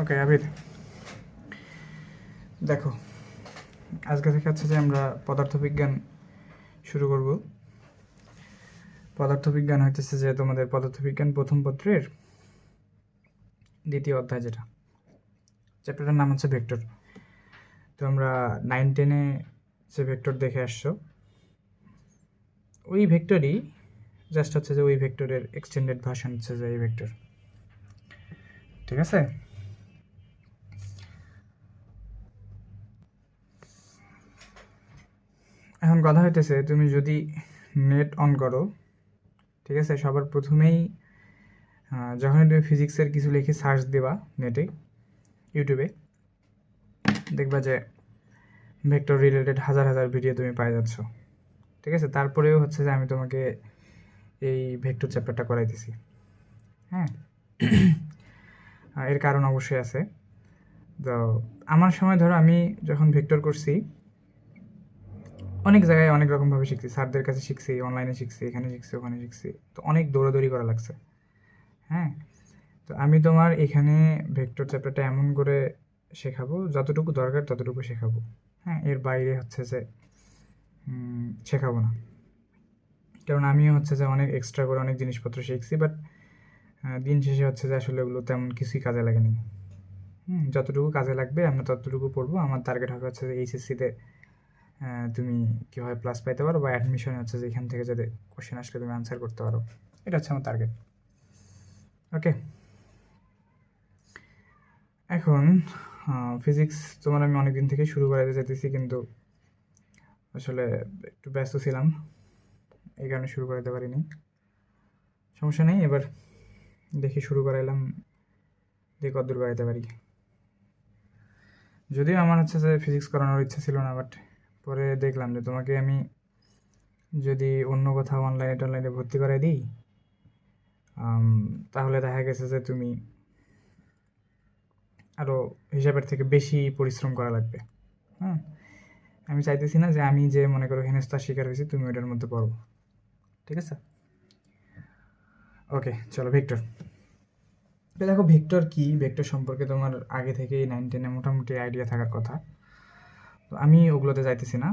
ওকে আবির, দেখো আজকে থেকে হচ্ছে যে আমরা পদার্থবিজ্ঞান শুরু করব। পদার্থবিজ্ঞান হইতেছে যে তোমাদের পদার্থবিজ্ঞান প্রথম পত্রের দ্বিতীয় অধ্যায়, যেটা চ্যাপ্টারটার নাম হচ্ছে ভেক্টর। তো আমরা 9-10-এ যে ভেক্টর দেখে আসছো, ওই ভেক্টরই জাস্ট হচ্ছে যে ওই ভেক্টরের এক্সটেন্ডেড ভার্সন হচ্ছে যে এই ভেক্টর। ঠিক আছে? এখন কথা হইতেছে, তুমি যদি নেট অন করো, ঠিক আছে, সবার প্রথমেই যখনই তুমি ফিজিক্সের কিছু লিখে সার্চ দেবা নেটে, ইউটিউবে, দেখবা যে ভেক্টর রিলেটেড হাজার হাজার ভিডিও তুমি পাই যাচ্ছ। ঠিক আছে? তারপরেও হচ্ছে যে আমি তোমাকে এই ভেক্টর চ্যাপ্টারটা করাইতেছি। হ্যাঁ, এর কারণ অবশ্যই আছে। তো আমার সময় ধরো আমি যখন ভেক্টর করছি, অনেক জায়গায় অনেক রকমভাবে শিখছি, স্যারদের কাছে শিখছি, অনলাইনে শিখছি, এখানে শিখছি, ওখানে শিখছি, তো অনেক দৌড়াদৌড়ি করা লাগছে। হ্যাঁ, তো আমি তোমার এখানে ভেক্টর চ্যাপ্টারটা এমন করে শেখাবো, যতটুকু দরকার ততটুকু শেখাবো। হ্যাঁ, এর বাইরে হচ্ছে যে শেখাবো না, কারণ আমিও হচ্ছে যে অনেক এক্সট্রা করে অনেক জিনিসপত্র শিখছি, বাট দিন শেষে হচ্ছে যে আসলে ওগুলো তেমন কিছুই কাজে লাগেনি। যতটুকু কাজে লাগবে আমরা ততটুকু পড়বো। আমার টার্গেট হবে হচ্ছে যে এইচএসসিতে তুমি কীভাবে প্লাস পাইতে পারো, বা অ্যাডমিশনে হচ্ছে যে এখান থেকে যাতে কোশ্চেন আসলে তুমি আনসার করতে পারো, এটা হচ্ছে আমার টার্গেট। ওকে, এখন ফিজিক্স তোমার আমি অনেক দিন থেকে শুরু করাতে চাইতেছি, কিন্তু আসলে একটু ব্যস্ত ছিলাম, এই কারণে শুরু করাতে পারিনি। সমস্যা নেই, এবার দেখি শুরু করাইলাম, দেখি কতদূর করাইতে পারি। যদিও আমার হচ্ছে যে ফিজিক্স করানোর ইচ্ছা ছিল না, বাট পরে দেখলাম যে তোমাকে আমি যদি অন্য কোথাও অনলাইনে ভর্তি করাই দিই, তাহলে দেখা গেছে যে তুমি আরও হিসাবের থেকে বেশি পরিশ্রম করা লাগবে। হ্যাঁ, আমি চাইতেছি না যে আমি যে মনে করো হেনস্থার শিকার হয়েছি তুমি ওইটার মধ্যে পড়ো। ঠিক আছে? ওকে, চলো ভেক্টর। দেখো ভেক্টর কি, ভেক্টর সম্পর্কে তোমার আগে থেকেই 9-10-এ মোটামুটি আইডিয়া থাকার কথা। তো আমি ওগুলোতে যাইতেছি না,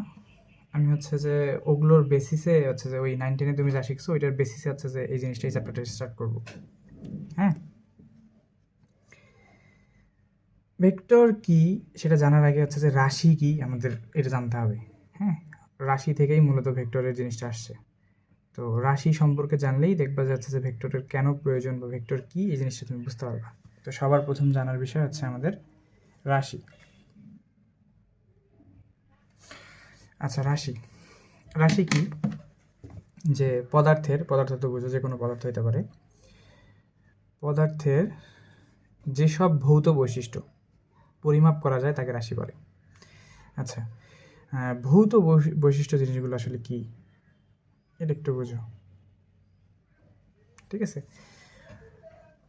আমি হচ্ছে যে ওগুলোর বেসিসে হচ্ছে যে ওই 9-10-এ তুমি যা শিখছো ওইটার বেসিসে হচ্ছে যে এই জিনিসটা, এই চ্যাপ্টারটা স্টার্ট করবো। হ্যাঁ, ভেক্টর কি সেটা জানার আগে হচ্ছে যে রাশি কি আমাদের এটা জানতে হবে। হ্যাঁ, রাশি থেকেই মূলত ভেক্টরের জিনিসটা আসছে। তো রাশি সম্পর্কে জানলেই দেখবা যাচ্ছে যে ভেক্টরের কেন প্রয়োজন বা ভেক্টর কি, এই জিনিসটা তুমি বুঝতে পারবা। তো সবার প্রথম জানার বিষয় হচ্ছে আমাদের রাশি। আচ্ছা, রাশি রাশি কি? যে পদার্থ তো বুঝো, যে কোনো পদার্থ হতে পারে, পদার্থের যেসব ভৌত বৈশিষ্ট্য পরিমাপ করা যায় তাকে রাশি বলে। আচ্ছা, ভৌত বৈশিষ্ট্য জিনিসগুলো আসলে কি, এটা একটু বুঝো। ঠিক আছে?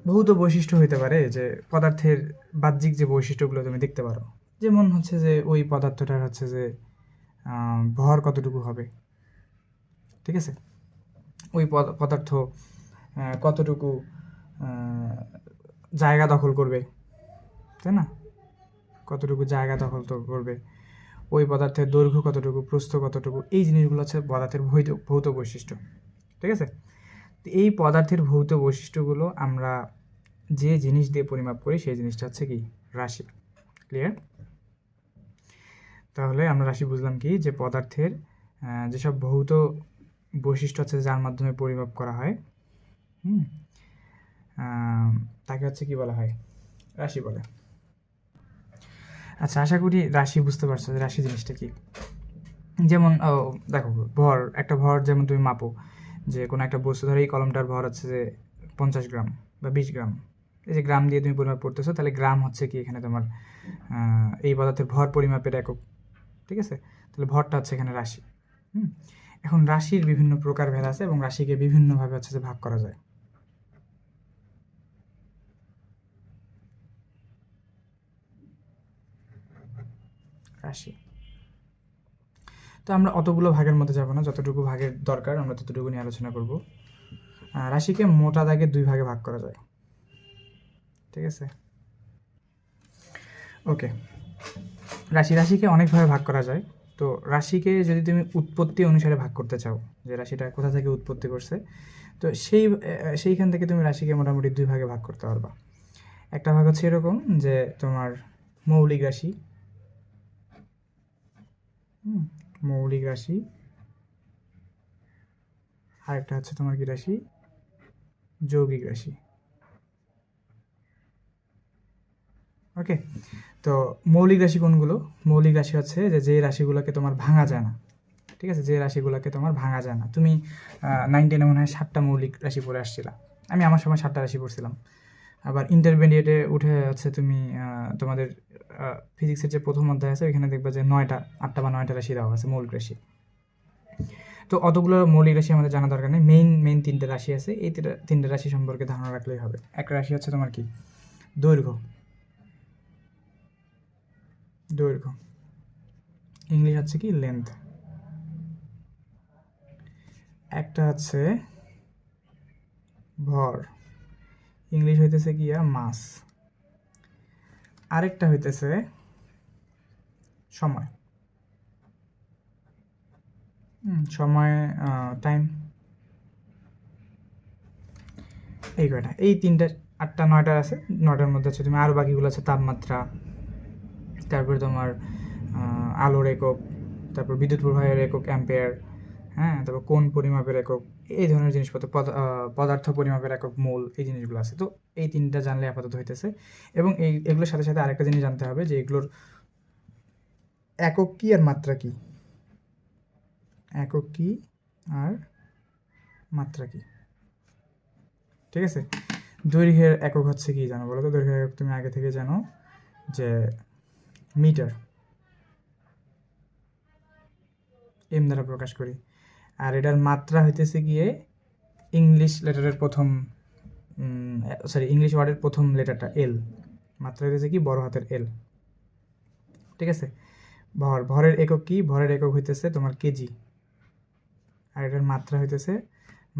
ভৌত বৈশিষ্ট্য হইতে পারে যে পদার্থের বাহ্যিক যে বৈশিষ্ট্যগুলো তুমি দেখতে পারো, যেমন হচ্ছে যে ওই পদার্থটার হচ্ছে যে ভর কতটুকু হবে। ঠিক আছে? ওই পদার্থ কতটুকু জায়গা দখল করবে, তাই না? কতটুকু জায়গা দখল করবে, ওই পদার্থের দৈর্ঘ্য কতটুকু, প্রস্থ কতটুকু, এই জিনিসগুলো হচ্ছে পদার্থের ভৌত বৈশিষ্ট্য। ঠিক আছে? তো এই পদার্থের ভৌত বৈশিষ্ট্যগুলো আমরা যে জিনিস দিয়ে পরিমাপ করি সেই জিনিসটা হচ্ছে কি, রাশি। ক্লিয়ার? তাহলে আমরা রাশি বুঝলাম কি, যে পদার্থের যেসব ভৌত বৈশিষ্ট্য আছে যার মাধ্যমে পরিমাপ করা হয়, তাকে হচ্ছে কি বলা হয়, রাশি বলে। আচ্ছা, আশা করি রাশি বুঝতে পারছো যে রাশি জিনিসটা কি। যেমন দেখো একটা ভর যেমন তুমি মাপো, যে কোনো একটা বস্তু, ধরো এই কলমটার ভর হচ্ছে যে 50 গ্রাম বা 20 গ্রাম, এই যে গ্রাম দিয়ে তুমি পরিমাপ করতেছো, তাহলে গ্রাম হচ্ছে কি এখানে তোমার এই পদার্থের ভর পরিমাপের একক। ঠিক আছে? তাহলে ভরটা হচ্ছে এখানে রাশি। এখন রাশির বিভিন্ন প্রকারভেদ আছে এবং রাশিকে বিভিন্নভাবে হচ্ছে যে ভাগ করা যায়। রাশি তো আমরা অতগুলো ভাগের মধ্যে যাব না, যতটুকু ভাগের দরকার আমরা ততটুকু নিয়ে আলোচনা করব। রাশিকে মোটা দাগে 2 ভাগে ভাগ করা যায়। ঠিক আছে? ওকে, রাশিকে অনেকভাবে ভাগ করা যায়। তো রাশিকে যদি তুমি উৎপত্তি অনুসারে ভাগ করতে চাও, যে রাশিটা কোথা থেকে উৎপত্তি করছে, তো সেইখান থেকে তুমি রাশিকে মোটামুটি 2 ভাগে ভাগ করতে পারবা। একটা ভাগ হচ্ছে এরকম যে তোমার মৌলিক রাশি, মৌলিক রাশি, আরেকটা হচ্ছে তোমার কি রাশি, যৌগিক রাশি। ওকে, তো মৌলিক রাশি কোনগুলো? মৌলিক রাশি হচ্ছে যে রাশিগুলোকে তোমার ভাঙা যায় না, ঠিক আছে, যে রাশিগুলোকে তোমার ভাঙা যায় না। তুমি 9 10-এ মনে হয় 7টা মৌলিক রাশি পড়ে আসছিলা, আমি আমার সময় 7টা রাশি পড়ছিলাম। আবার ইন্টারমিডিয়েটে উঠে হচ্ছে তুমি তোমাদের ফিজিক্সের যে প্রথম অধ্যায় আছে ওইখানে দেখবা যে 8টা বা 9টা রাশি দেওয়া আছে, মৌলিক রাশি। তো অতগুলো মৌলিক রাশি আমাদের জানা দরকার নেই, মেইন 3টে রাশি আছে, এই 3টে রাশি সম্পর্কে ধারণা রাখলেই হবে। একটা রাশি হচ্ছে তোমার কি, দৈর্ঘ্য, ইংলিশ হচ্ছে কি লেন্থ। একটা হচ্ছে ভর, ইংলিশ হইতেছে কি মাস। আরেকটা হইতেছে সময়, সময় টাইম। এই কয়টা, এই 3টে 8টা 9টা আছে, 9টার মধ্যে হচ্ছে তুমি আরও বাকিগুলো আছে তাপমাত্রা, তারপরে তোমার আলোর একক, তারপর বিদ্যুৎ প্রবাহের একক অ্যাম্পিয়ার, হ্যাঁ, তারপর কোণ পরিমাপের একক, এই ধরনের জিনিসপত্র, পদার্থ পরিমাপের একক মোল, এই জিনিসগুলো আছে। তো এই 3টা জানলে আপাতত হইতেছে। এবং এগুলোর সাথে সাথে আরেকটা জিনিস জানতে হবে যে এগুলোর একক কি আর মাত্রা কি, একক কি আর মাত্রা কি, ঠিক আছে। দৈর্ঘ্যের একক হচ্ছে কি জানো বলো তো? দৈর্ঘ্যের একক তুমি আগে থেকে জানো যে মিটার, এম দ্বারা প্রকাশ করি। আর এটার মাত্রা হইতেছে গিয়ে ইংলিশ লেটারের প্রথম, ইংলিশ ওয়ার্ডের প্রথম লেটারটা এল, মাত্রা হইতেছে কি বড় হাতের এল, ঠিক আছে। ভরের একক কি? ভরের একক হইতেছে তোমার কেজি, আর এটার মাত্রা হইতেছে,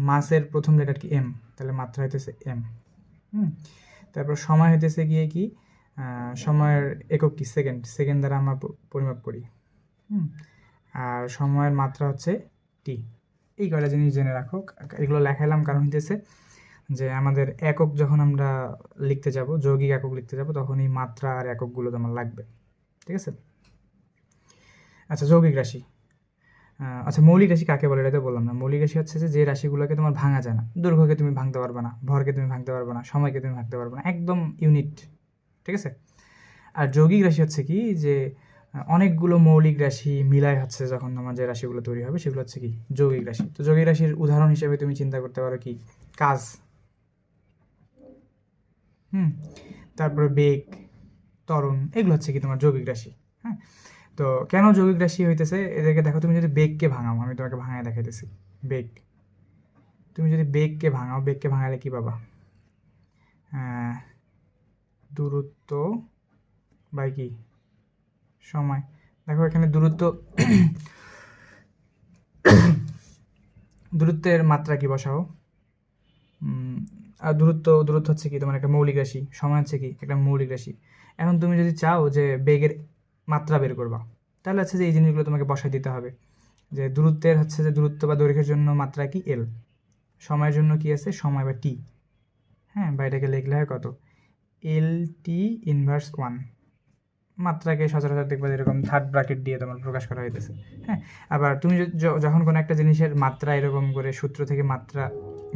মাসের প্রথম লেটার কি এম, তাহলে মাত্রা হইতেছে এম। তারপর সময় হইতেছে গিয়ে কি, সময়ের একক কি সেকেন্ড দ্বারা আমরা পরিমাপ করি। আর সময়ের মাত্রা হচ্ছে টি। এই কয়টা জিনিস জেনে রাখো, এগুলো লেখাইলাম কারণ হইতেছে যে আমাদের একক যখন আমরা লিখতে যাব, যৌগিক একক লিখতে যাব, তখন এই মাত্রা আর এককগুলো তোমার লাগবে, ঠিক আছে। আচ্ছা, যৌগিক রাশি। আচ্ছা, মৌলিক রাশি কাকে বলে এটা তো বললাম না। মৌলিক রাশি হচ্ছে যে রাশিগুলোকে তোমার ভাঙা যায় না, দৈর্ঘ্যকে তুমি ভাঙতে পারবে না, ভরকে তুমি ভাঙতে পারবে না, সময়কে তুমি ভাঙতে পারবে না, একদম ইউনিট, ঠিক আছে। আর যৌগিক রাশি হচ্ছে কি, যে অনেকগুলো মৌলিক রাশি মিলাই হচ্ছে যখন তোমার যে রাশিগুলো তৈরি হবে সেগুলো হচ্ছে কি যৌগিক রাশি। তো যৌগিক রাশির উদাহরণ হিসেবে তুমি চিন্তা করতে পারো কি, কাজ, তারপরে বেগ, ত্বরণ, এগুলো হচ্ছে কি তোমার যৌগিক রাশি। হ্যাঁ, তো কেন যৌগিক রাশি হইতেছে এদেরকে দেখো, তুমি যদি বেগকে ভাঙাও, আমি তোমাকে ভাঙায় দেখাইতেছি। বেগ, তুমি যদি বেগকে ভাঙাও, বেগকে ভাঙালে কি পাবা? দূরত্ব বাই কি সময়। দেখো এখানে দূরত্বের মাত্রা কি বসাও, আর দূরত্ব হচ্ছে কি তোমার একটা মৌলিক রাশি, সময় হচ্ছে কি একটা মৌলিক রাশি। এখন তুমি যদি চাও যে বেগের মাত্রা বের করবা, তাহলে হচ্ছে যে এই জিনিসগুলো তোমাকে বসাই দিতে হবে, যে দূরত্বের হচ্ছে যে দূরত্ব বা দৈর্ঘ্যের জন্য মাত্রা কি এল, সময়ের জন্য কি আছে সময় বা টি, হ্যাঁ, বা এটাকে লিখলে হয় কত, এল টি ইনভার্স 1। মাত্রাকে সচরাচর দেখবে এরকম থার্ড ব্র্যাকেট দিয়ে তোমার প্রকাশ করা হইতেছে। হ্যাঁ, আবার তুমি যখন কোনো একটা জিনিসের মাত্রা এরকম করে সূত্র থেকে মাত্রা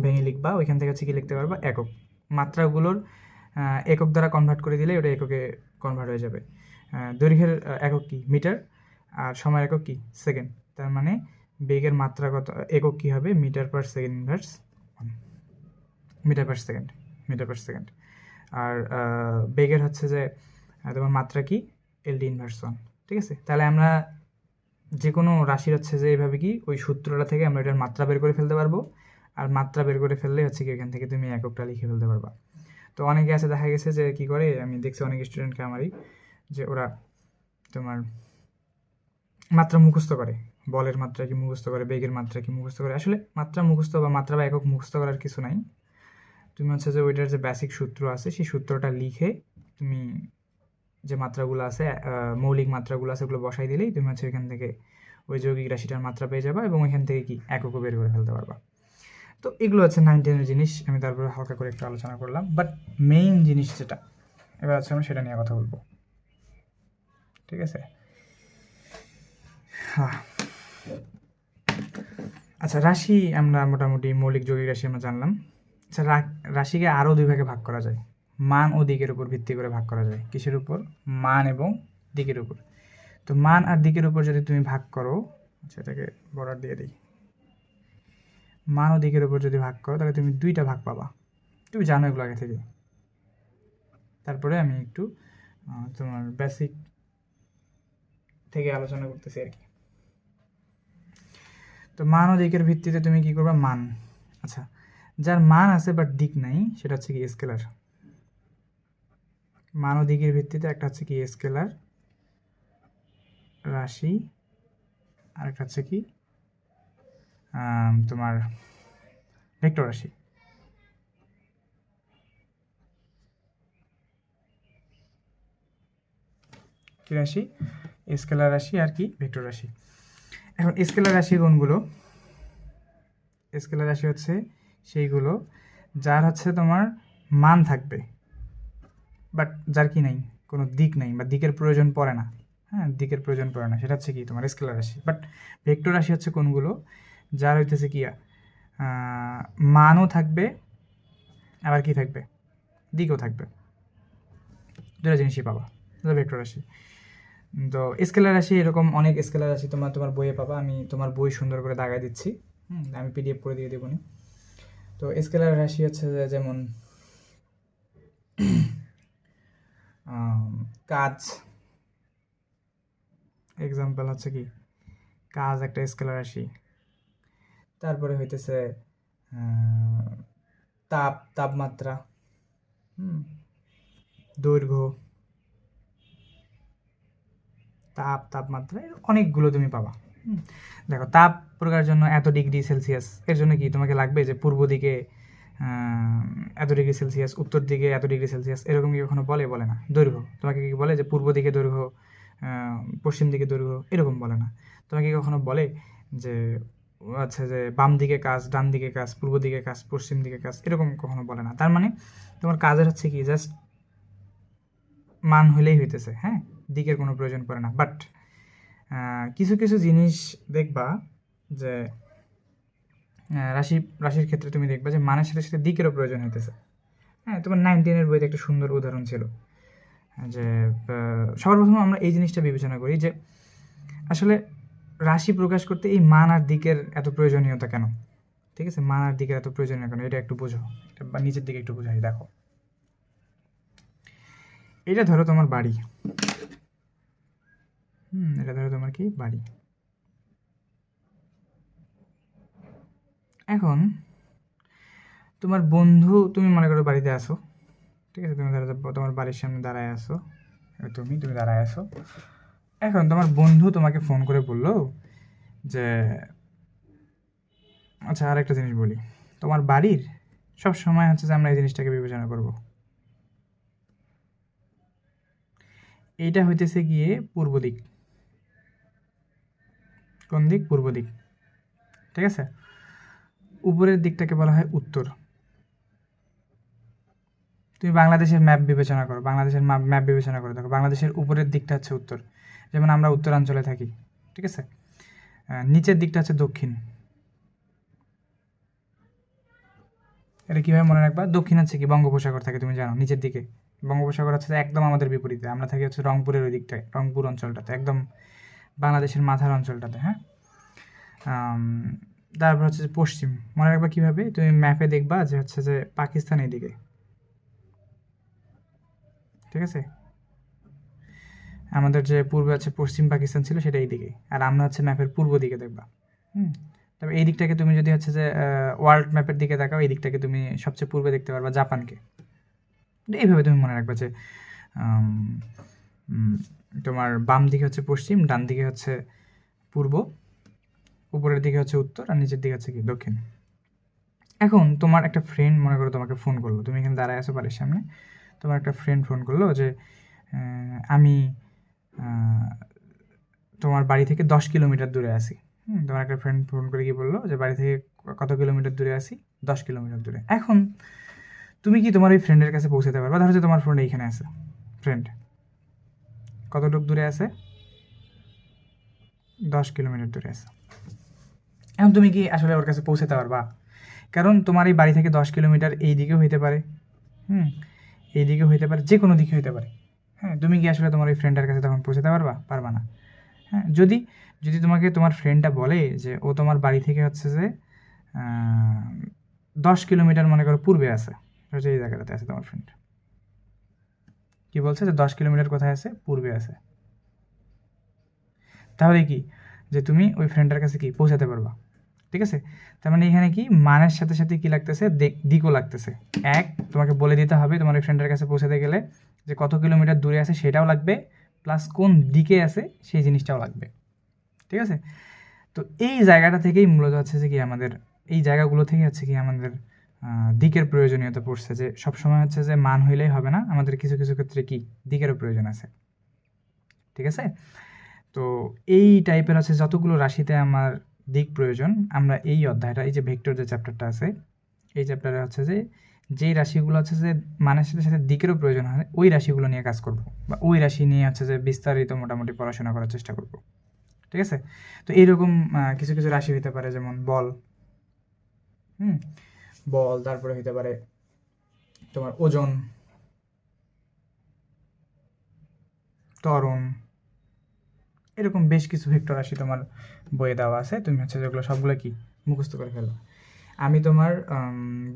ভেঙে লিখবা, ওইখান থেকে হচ্ছে কি লিখতে পারবা একক। মাত্রাগুলোর একক দ্বারা কনভার্ট করে দিলে ওটা এককে কনভার্ট হয়ে যাবে। দৈর্ঘ্যের একক কি মিটার, আর সময়ের একক কি সেকেন্ড। তার মানে বেগের মাত্রা কত, একক কি হবে metre per second inverse 1, metre per second. আর বেগের হচ্ছে যে তোমার মাত্রা কি এলডি ইনভার্স 1, ঠিক আছে। তাহলে আমরা যে কোনো রাশির হচ্ছে যে এইভাবে কি ওই সূত্রটা থেকে আমরা এটার মাত্রা বের করে ফেলতে পারবো, আর মাত্রা বের করে ফেললে হচ্ছে কি এখান থেকে তুমি এককটা লিখে ফেলতে পারবা। তো অনেকে আছে দেখা গেছে যে কি করে, আমি দেখছি অনেক স্টুডেন্টকে আমারই, যে ওরা তোমার মাত্রা মুখস্থ করে, বলের মাত্রা কি মুখস্থ করে, বেগের মাত্রা কি মুখস্থ করে। আসলে মাত্রা মুখস্থ বা মাত্রা বা একক মুখস্থ করার কিছু নাই, তুমি হচ্ছে যে ওইটার যে বেসিক সূত্র আছে সেই সূত্রটা লিখে তুমি যে মাত্রাগুলো আছে, মৌলিক মাত্রাগুলো আছে, ওগুলো বসাই দিলেই তুমি হচ্ছে এখান থেকে ওই যৌগিক রাশিটার মাত্রা পেয়ে যাবা এবং এখান থেকে কি এককও বের করে ফেলতে পারবা। তো এগুলো হচ্ছে 9, 10-এর জিনিস, আমি তারপরে হালকা করে একটু আলোচনা করলাম। বাট মেইন জিনিস যেটা এবার হচ্ছে আমরা সেটা নিয়ে কথা বলবো, ঠিক আছে? হ্যাঁ, আচ্ছা, রাশি আমরা মোটামুটি মৌলিক যৌগিক রাশি আমরা জানলাম। আচ্ছা, রাশিকে আরও 2 ভাগে ভাগ করা যায়, মান ও দিকের উপর ভিত্তি করে ভাগ করা যায়। কিসের উপর? মান এবং দিকের উপর। তো মান আর দিকের উপর যদি তুমি ভাগ করো, আচ্ছা এটাকে বর্ডার দিয়ে দিই, মান ও দিকের উপর যদি ভাগ করো তাহলে তুমি 2টা ভাগ পাবা। তুমি জানো এগুলো আগে থেকে। তারপরে আমি একটু তোমার বেসিক থেকে আলোচনা করতেছি আর কি। তো মান ও দিকের ভিত্তিতে তুমি কি করবা? মান, আচ্ছা, যার মান আছে বাট দিক নাই সেটা হচ্ছে কি স্কেলার। মান ও দিকের ভিত্তিতে একটা হচ্ছে কি স্কেলার রাশি, আর একটা হচ্ছে কি তোমার ভেক্টর রাশি। কি রাশি? স্কেলার রাশি আর কি ভেক্টর রাশি। এখন স্কেলার রাশি কোনগুলো? স্কেলার রাশি হচ্ছে সেইগুলো যার হচ্ছে তোমার মান থাকবে বাট যার কি নাই, কোনো দিক নাই বা দিকের প্রয়োজন পড়ে না। হ্যাঁ, দিকের প্রয়োজন পড়ে না, সেটা হচ্ছে কি তোমার স্কেলার রাশি। বাট ভেক্টর রাশি হচ্ছে কোনগুলো? যার হইতেছে কি মানও থাকবে আবার কি থাকবে, দিকও থাকবে, দুটো জিনিসই পাবা, ভেক্টর রাশি। তো স্কেলার রাশি এরকম অনেক স্কেলার রাশি তোমার বইয়ে পাবা। আমি তোমার বই সুন্দর করে দাগায় দিচ্ছি, আমি পিডিএফ করে দিয়ে দেবনি। তো স্কেলার রাশি হচ্ছে যেমন কাজ, এক্সাম্পল হচ্ছে কি কাজ একটা স্কেলার রাশি। তারপরে হইতেছে তাপমাত্রা, দৈর্ঘ্য, তাপমাত্রা, অনেকগুলো তুমি পাবা। দেখো, তাপ প্রকার জন্য এত ডিগ্রি সেলসিয়াস, এর জন্য কি তোমাকে লাগবে যে পূর্ব দিকে এত ডিগ্রি সেলসিয়াস, উত্তর দিকে এত ডিগ্রি সেলসিয়াস, এরকম কি কখনো বলে না। দৈর্ঘ্য তোমাকে কি বলে যে পূর্ব দিকে দৈর্ঘ্য, পশ্চিম দিকে দৈর্ঘ্য, এরকম বলে না। তোমাকে কখনো বলে যে আচ্ছা যে বাম দিকে কাজ, ডান দিকে কাজ, পূর্ব দিকে কাজ, পশ্চিম দিকে কাজ, এরকম কখনো বলে না। তার মানে তোমার কাজের হচ্ছে কি জাস্ট মান হলেই হইতেছে, হ্যাঁ, দিকের কোনো প্রয়োজন পড়ে না। বাট কিছু কিছু জিনিস দেখবা যে রাশির ক্ষেত্রে তুমি দেখবা যে মানের সাথে সাথে দিকেরও প্রয়োজন হইতেছে। হ্যাঁ, তোমার 9, 10-এর বইতে একটা সুন্দর উদাহরণ ছিল যে সবার প্রথমে আমরা এই জিনিসটা বিবেচনা করি যে আসলে রাশি প্রকাশ করতে এই মান আর দিকের এত প্রয়োজনীয়তা কেন, ঠিক আছে? মান আর দিকের এত প্রয়োজনীয় কেন, এটা একটু বোঝো, বা নিচের দিকে একটু বোঝাই। দেখো, এটা ধরো তোমার বাড়ি, এটা ধরো তোমার কি বাড়ি। এখন তোমার বন্ধু, তুমি মনে করো বাড়িতে আসো, ঠিক আছে? তুমি ধরো তোমার বাড়ির সামনে দাঁড়ায় আসো, তুমি দাঁড়ায় আসো। এখন তোমার বন্ধু তোমাকে ফোন করে বললো যে আচ্ছা, আর একটা জিনিস বলি, তোমার বাড়ির সব সময় হচ্ছে যে আমরা এই জিনিসটাকে বিবেচনা করব, এইটা হইতেছে গিয়ে পূর্ব দিক। কোন দিক? পূর্ব দিক, ঠিক আছে? উপরের দিকটাকে বলা হয় উত্তর। তুমি বাংলাদেশের ম্যাপ বিবেচনা করো, ম্যাপ বিবেচনা করে দেখো, বাংলাদেশের উপরের দিকটা হচ্ছে উত্তর, যেমন আমরা উত্তরাঞ্চলে থাকি, ঠিক আছে? নিচের দিকটা হচ্ছে দক্ষিণ। এটা কীভাবে মনে রাখবা? দক্ষিণ হচ্ছে কি বঙ্গোপসাগর থাকে, তুমি জানো। নিচের দিকে বঙ্গোপসাগর হচ্ছে একদম আমাদের বিপরীতে, আমরা থাকি হচ্ছে রংপুরের ওই দিকটায়, রংপুর অঞ্চলটাতে, একদম বাংলাদেশের মাথার অঞ্চলটাতে, হ্যাঁ। তারপর হচ্ছে যে পশ্চিম, মনে রাখবা কীভাবে? তুমি ম্যাপে দেখবা যে হচ্ছে যে পাকিস্তান এই দিকে, ঠিক আছে? আমাদের যে পূর্বে আছে পশ্চিম পাকিস্তান ছিল, সেটা এই দিকে, আর আমরা হচ্ছে ম্যাপের পূর্ব দিকে দেখবা। তবে এই দিকটাকে তুমি যদি হচ্ছে যে ওয়ার্ল্ড ম্যাপের দিকে দেখাও, এই দিকটাকে তুমি সবচেয়ে পূর্বে দেখতে পারবা জাপানকে। এইভাবে তুমি মনে রাখবা যে তোমার বাম দিকে হচ্ছে পশ্চিম, ডান দিকে হচ্ছে পূর্ব, উপরের দিকে হচ্ছে উত্তর, আর নিচের দিকে হচ্ছে কি দক্ষিণ। এখন তোমার একটা ফ্রেন্ড মনে করো তোমাকে ফোন করলো, তুমি এখানে দাঁড়ায় আছো বাড়ির সামনে, তোমার একটা ফ্রেন্ড ফোন করলো যে আমি তোমার বাড়ি থেকে 10 কিলোমিটার দূরে আছি। তোমার একটা ফ্রেন্ড ফোন করে কি বললো যে বাড়ি থেকে কত কিলোমিটার দূরে আছি? 10 কিলোমিটার দূরে। এখন তুমি কি তোমার ওই ফ্রেন্ডের কাছে পৌঁছাতে পারবা? ধরো যে তোমার ফ্রেন্ড এইখানে আছে, ফ্রেন্ড কতটুকু দূরে আছে? 10 কিলোমিটার দূরে আছে। এখন তুমি কি আসলে ওর কাছে পৌঁছাতে পারবা? কারণ তোমার এই বাড়ি থেকে 10 কিলোমিটার এই দিকেও হইতে পারে, এই দিকেও হইতে পারে, যে কোনো দিকে হইতে পারে। হ্যাঁ, তুমি কি আসলে তোমার ওই ফ্রেন্ডের কাছে তখন পৌঁছাতে পারবা? পারবা না। হ্যাঁ, যদি যদি তোমাকে তোমার ফ্রেন্ডটা বলে যে ও তোমার বাড়ি থেকে হচ্ছে যে 10 কিলোমিটার মনে করো পূর্বে আছে, হচ্ছে এই জায়গাটাতে আছে তোমার ফ্রেন্ড, কি বলছে যে 10 কিলোমিটার কোথায় আছে? পূর্বে আছে। তাহলে কি যে তুমি ওই ফ্রেন্ডের কাছে কি পৌঁছাতে পারবা? ঠিক আছে, তার মানে এখানে কি মানের সাথে সাথে কি লাগতেছে? দিকও লাগতেছে। এক, তোমাকে বলে দিতে হবে তোমার ওই ফ্রেন্ডের কাছে পৌঁছাতে গেলে যে কত কিলোমিটার দূরে আছে সেটাও লাগবে, প্লাস কোন দিকে আছে সেই জিনিসটাও লাগবে। ঠিক আছে, তো এই জায়গাটা থেকেই মূলত হচ্ছে যে কি আমাদের এই জায়গাগুলো থেকে হচ্ছে কি আমাদের দিকের প্রয়োজনীয়তা পড়ছে, যে সবসময় হচ্ছে যে মান হইলেই হবে না, আমাদের কিছু কিছু ক্ষেত্রে কি দিকেরও প্রয়োজন আছে। ঠিক আছে, তো এই টাইপের হচ্ছে যতগুলো রাশিতে আমার দিক প্রয়োজন, আমরা এই অধ্যায়টা, এই যে ভেক্টর যে চ্যাপ্টারটা আছে, এই চ্যাপ্টারে হচ্ছে যে যেই রাশিগুলো হচ্ছে যে মানের সাথে সাথে দিকেরও প্রয়োজন হয় ওই রাশিগুলো নিয়ে কাজ করব, বা ওই রাশি নিয়ে হচ্ছে যে বিস্তারিত মোটামুটি পড়াশোনা করার চেষ্টা করব। ঠিক আছে, তো এইরকম কিছু কিছু রাশি হতে পারে, যেমন বল, বল, তারপরে হতে পারে তোমার ওজন, ত্বরণ, এরকম বেশ কিছু ভেক্টর রাশি তোমার বইয়ে দেওয়া আছে। তুমি হচ্ছে যেগুলো সবগুলো কি মুখস্থ করে ফেলবা। আমি তোমার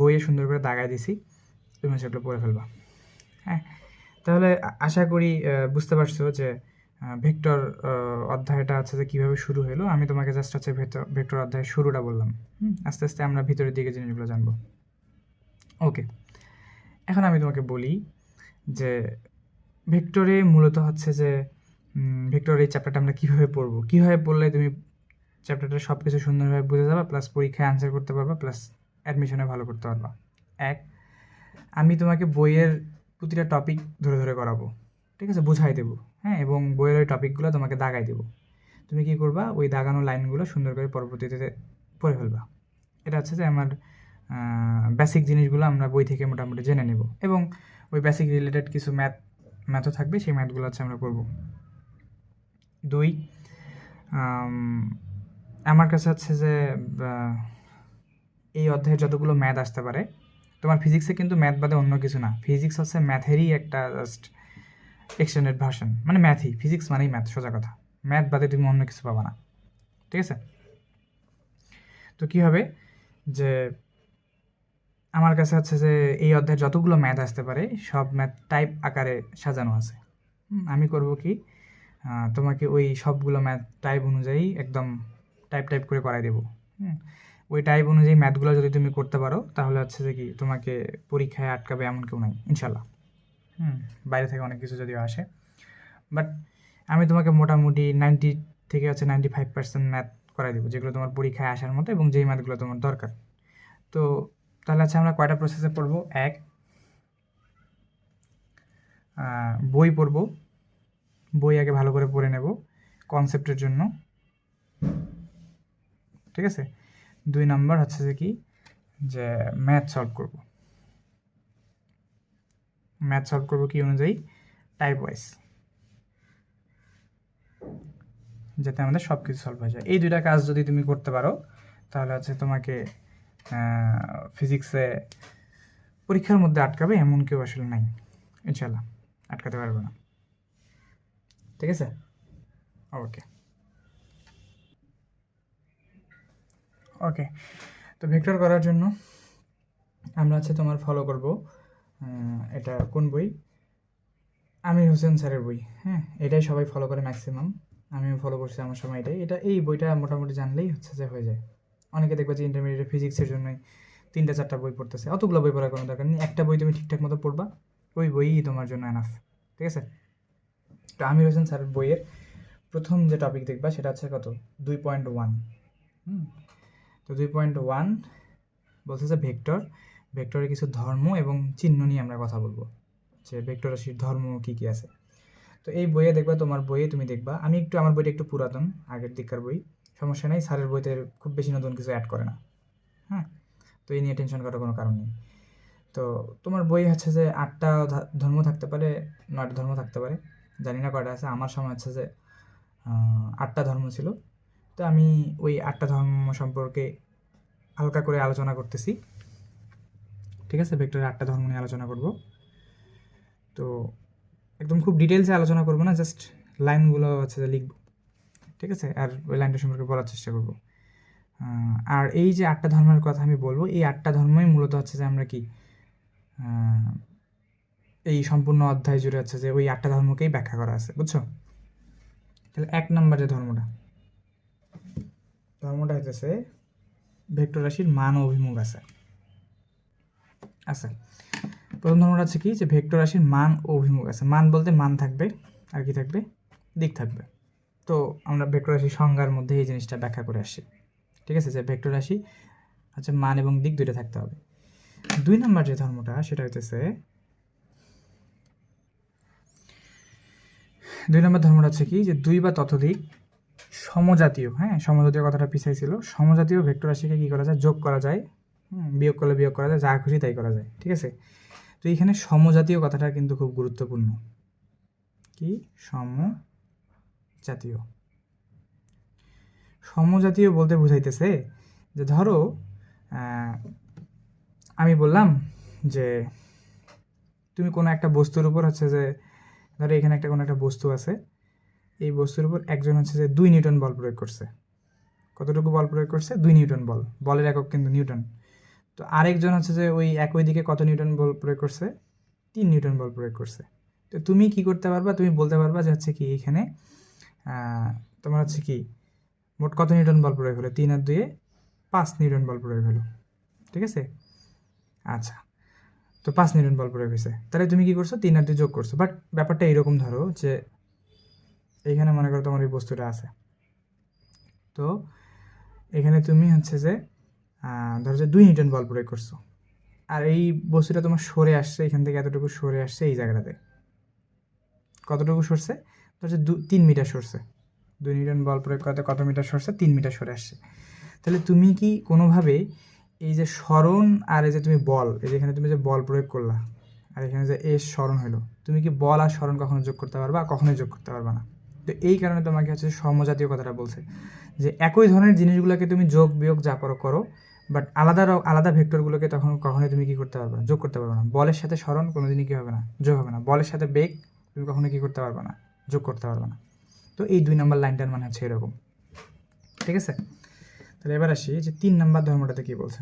বইয়ে সুন্দর করে দাগায় দিছি, তুমি হচ্ছে এগুলো পড়ে ফেলবা। হ্যাঁ, তাহলে আশা করি বুঝতে পারছো যে ভেক্টর অধ্যায়টা হচ্ছে যে কীভাবে শুরু হলো। আমি তোমাকে জাস্ট হচ্ছে ভেক্টর অধ্যায়ের শুরুটা বললাম। আস্তে আস্তে আমরা ভিতরের দিকে জিনিসগুলো জানবো। ওকে, এখন আমি তোমাকে বলি যে ভেক্টরে মূলত হচ্ছে যে ভেক্টরের এই চ্যাপ্টারটা আমরা কীভাবে পড়বো, কীভাবে পড়লে তুমি চ্যাপ্টারটা সব কিছু সুন্দরভাবে বুঝে যাবা, প্লাস পরীক্ষায় আনসার করতে পারবা, প্লাস অ্যাডমিশনে ভালো করতে পারবা। এক, আমি তোমাকে বইয়ের প্রতিটা টপিক ধরে ধরে করাবো, ঠিক আছে, বুঝাই দেবো। হ্যাঁ, এবং বইয়ের ওই টপিকগুলো তোমাকে দাগাই দেবো। তুমি কী করবা? ওই দাগানো লাইনগুলো সুন্দর করে পরবর্তীতে পড়ে ফেলবা। এটা হচ্ছে যে আমার বেসিক জিনিসগুলো আমরা বই থেকে মোটামুটি জেনে নেব, এবং ওই বেসিক রিলেটেড কিছু ম্যাথও থাকবে, সেই ম্যাথগুলো হচ্ছে আমরা করব। দুই, আমার কাছে হচ্ছে যে এই অধ্যায়ে যতগুলো ম্যাথ আসতে পারে, তোমার ফিজিক্সে কিন্তু ম্যাথ বাদে অন্য কিছু না, ফিজিক্স হচ্ছে ম্যাথেরই একটা জাস্ট এক্সটেন্ডেড ভার্সন, মানে ম্যাথই, ফিজিক্স মানেই ম্যাথ, সোজা কথা। ম্যাথ বাদে তুমি অন্য কিছু পাবা না। ঠিক আছে, তো কী হবে যে আমার কাছে হচ্ছে যে এই অধ্যায়ে যতগুলো ম্যাথ আসতে পারে সব ম্যাথ টাইপ আকারে সাজানো আছে। আমি করব কি, তোমাকে ওই সবগুলো ম্যাথ টাইপ অনুযায়ী একদম টাইপ করে করাই দেবো। ওই টাইপ অনুযায়ী ম্যাথগুলো যদি তুমি করতে পারো তাহলে হচ্ছে যে কি তোমাকে পরীক্ষায় আটকাবে এমন কেউ নাই ইনশাল্লাহ। বাইরে থেকে অনেক কিছু যদিও আসে, বাট আমি তোমাকে মোটামুটি 90 থেকে হচ্ছে 95% ম্যাথ করাই দেবো, যেগুলো তোমার পরীক্ষায় আসার মতো এবং যেই ম্যাথগুলো তোমার দরকার। তো তাহলে হচ্ছে আমরা কয়টা প্রসেসে পড়বো? এক, বই পড়ব, বই আগে ভালো করে পড়ে নেব কনসেপ্টের জন্য। ঠিক আছে, 2 নম্বর হচ্ছে যে কি যে ম্যাথ সলভ করব। ম্যাথ সলভ করব কি অনুযায়ী? টাইপ ওয়াইজ, যাতে আমাদের সব কিছু সলভ হয়ে যায়। এই দুইটা কাজ যদি তুমি করতে পারো তাহলে হচ্ছে তোমাকে ফিজিক্সে পরীক্ষার মধ্যে আটকাবে এমন কেউ আসলে নাই ইনশাল্লাহ, আটকাতে পারবে না। ঠিক আছে, ওকে ওকে। তো ভেক্টর করার জন্য আমরা হচ্ছে তোমার ফলো করব, এটা কোন বই? আমির হোসেন স্যারের বই। হ্যাঁ, এটাই সবাই ফলো করে ম্যাক্সিমাম, আমিও ফলো করছি আমার সময় এটাই। এই বইটা মোটামুটি জানলেই হচ্ছে যে হয়ে যায়। অনেকে দেখবে যে ইন্টারমিডিয়েট ফিজিক্সের জন্যই 3-4টা বই পড়তেছে, অতগুলো বই পড়ার কোনো দরকার নেই, একটা বই তুমি ঠিকঠাক মতো পড়বা, ওই বইই তোমার জন্য এনাফ। ঠিক আছে, তো আমির হোসেন স্যারের বইয়ের প্রথম যে টপিক দেখবা সেটা হচ্ছে কত? 2.1। তো 2.1 বলছে যে ভেক্টরের কিছু ধর্ম এবং চিহ্ন নিয়ে আমরা কথা বলবো, যে ভেক্টর রাশির ধর্ম কী কী আছে। তো এই বইয়ে দেখবা, তোমার বইয়ে তুমি দেখবা, আমি একটু আমার বইটা একটু পুরাতন, আগের দিককার বই, সমস্যা নেই, স্যারের বইতে খুব বেশি নতুন কিছু অ্যাড করে না। হ্যাঁ, তো এই নিয়ে টেনশন করার কোনো কারণ নেই। তো তোমার বই হচ্ছে যে 8টা ধর্ম থাকতে পারে, 9টা ধর্ম থাকতে পারে, জানি না কয়টা আছে। আমার সময় হচ্ছে যে 8টা ধর্ম ছিল। তো আমি ওই 8টা ধর্ম সম্পর্কে হালকা করে আলোচনা করতেছি, ঠিক আছে? ভেক্টরের 8টা ধর্ম নিয়ে আলোচনা করব। তো একদম খুব ডিটেলসে আলোচনা করবো না, জাস্ট লাইনগুলো হচ্ছে যে লিখব, ঠিক আছে? আর ওই লাইনটা সম্পর্কে বলার চেষ্টা করব। আর এই যে 8টা ধর্মের কথা আমি বলবো, এই 8টা ধর্মই মূলত হচ্ছে যে আমরা কি এই সম্পূর্ণ অধ্যায় জুড়ে হচ্ছে যে ওই 8টা ধর্মকেই ব্যাখ্যা করা আছে, বুঝছো? তাহলে 1 নম্বর যে ধর্মটা হইতেছে ভেক্টর রাশির মান ও অভিমুখ আছে। আচ্ছা, প্রথম ধর্মটা হচ্ছে কি, যে ভেক্টর রাশির মান ও অভিমুখ আছে। মান বলতে মান থাকবে, আর কি থাকবে? দিক থাকবে। তো আমরা ভেক্টর রাশির সংজ্ঞার মধ্যে এই জিনিসটা ব্যাখ্যা করে আসছি, ঠিক আছে? যে ভেক্টর রাশি আচ্ছা মান এবং দিক দুইটা থাকতে হবে। 2 নম্বর যে ধর্মটা, সেটা হইতেছে 2 নম্বর ধর্মটা হচ্ছে কি, যে 2 বা ততোধিক সমজাতীয়, হ্যাঁ সমজাতীয় কথাটা পিছাই ছিল, সমজাতীয় ভেক্টর রাশিকে কি করা যায়? যোগ করা যায়, বিয়োগ করলে বিয়োগ করা যায়, যা খুশি তাই করা যায়, ঠিক আছে? তো এইখানে সমজাতীয় কথাটা কিন্তু খুব গুরুত্বপূর্ণ। কি সমজাতীয়? সমজাতীয় বলতে বুঝাইতেছে যে ধরো আমি বললাম যে তুমি কোনো একটা বস্তুর উপর হচ্ছে যে, ধরো এখানে একটা কোনো একটা বস্তু আছে, এই বস্তুর উপর একজন হচ্ছে যে 2 নিউটন বল প্রয়োগ করছে। কতটুকু বল প্রয়োগ করছে? 2 নিউটন বল, বলের একক কিন্তু নিউটন। তো আরেকজন হচ্ছে যে ওই একই দিকে কত নিউটন বল প্রয়োগ করছে? 3 নিউটন বল প্রয়োগ করছে। তো তুমি কি করতে পারবা? তুমি বলতে পারবা যে হচ্ছে কি এখানে তোমার হচ্ছে কি মোট কত নিউটন বল প্রয়োগ হলো? 3 আর 2 5 নিউটন বল প্রয়োগ হলো, ঠিক আছে? আচ্ছা, তো 5 নিউটন বল প্রয়োগ হয়েছে, তাহলে তুমি কি করছো? 3 আর 2 যোগ করছো। বাট ব্যাপারটা এইরকম, ধরো যে এইখানে মনে করো তোমার এই বস্তুটা আছে, তো এখানে তুমি হচ্ছে যে ধরো যে 2 নিউটন বল প্রয়োগ করছো, আর এই বস্তুটা তোমার সরে আসছে, এখান থেকে এতটুকু সরে আসছে এই জায়গাটাতে। কতটুকু সরছে? ধরো যে 3 মিটার সরছে। 2 নিউটন বল প্রয়োগ করতে কত মিটার সরছে? 3 মিটার সরে আসছে। তাহলে তুমি কি কোনোভাবে এই যে সরণ আর এই যে তুমি বল, এই যে এখানে তুমি যে বল প্রয়োগ করলা আর এখানে যে এস সরণ হলো, তুমি কি বল আর সরণ কখনো যোগ করতে পারবা? কখনোই যোগ করতে পারবা না। তো এই কারণে তোমাকে হচ্ছে সমজাতীয় কথাটা বলছে, যে একই ধরনের জিনিসগুলোকে তুমি যোগ বিয়োগ যা করো করো, বাট আলাদা আলাদা ভেক্টরগুলোকে তখন কখনোই তুমি কি করতে পারবে না? যোগ করতে পারবে না। বলের সাথে সরণ কোনোদিনই কি হবে না? যোগ হবে না। বলের সাথে বেগ তুমি কখনো কি করতে পারবে না? যোগ করতে পারবে না। তো এই 2 নম্বর লাইনটার মানে হচ্ছে এরকম, ঠিক আছে? তাহলে এবার আসি যে 3 নম্বর ধর্মটাতে কি বলছে।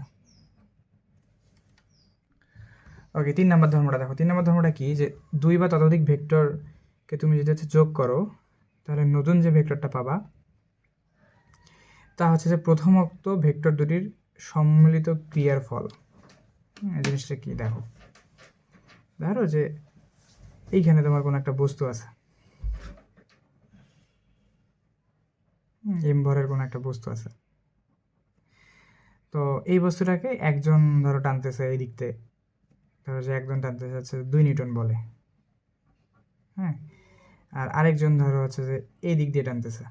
ওকে, 3 নম্বর ধর্মটা দেখো। 3 নম্বর ধর্মটা কি, যে 2 বা ততোধিক ভেক্টরকে তুমি যদি হচ্ছে যোগ করো, তাহলে নতুন যে ভেক্টরটা পাবা তা হচ্ছে যে প্রথমোক্ত ভেক্টর দুটির সম্মিলিত ক্রিয়ার ফল। এই জিনিসটা কি দেখো, ধরো যে এইখানে তোমার কোনো একটা বস্তু আছে, এম ভরের কোনো একটা বস্তু আছে, তো এই বস্তুটাকে একজন ধরো টানতেছে এই দিক থেকে, ধরো যে একজন টানতেছে হচ্ছে 2 নিউটন বলে, হ্যাঁ, আর আরেকজন ধরো হচ্ছে যে এই দিক দিয়ে টানতেছে,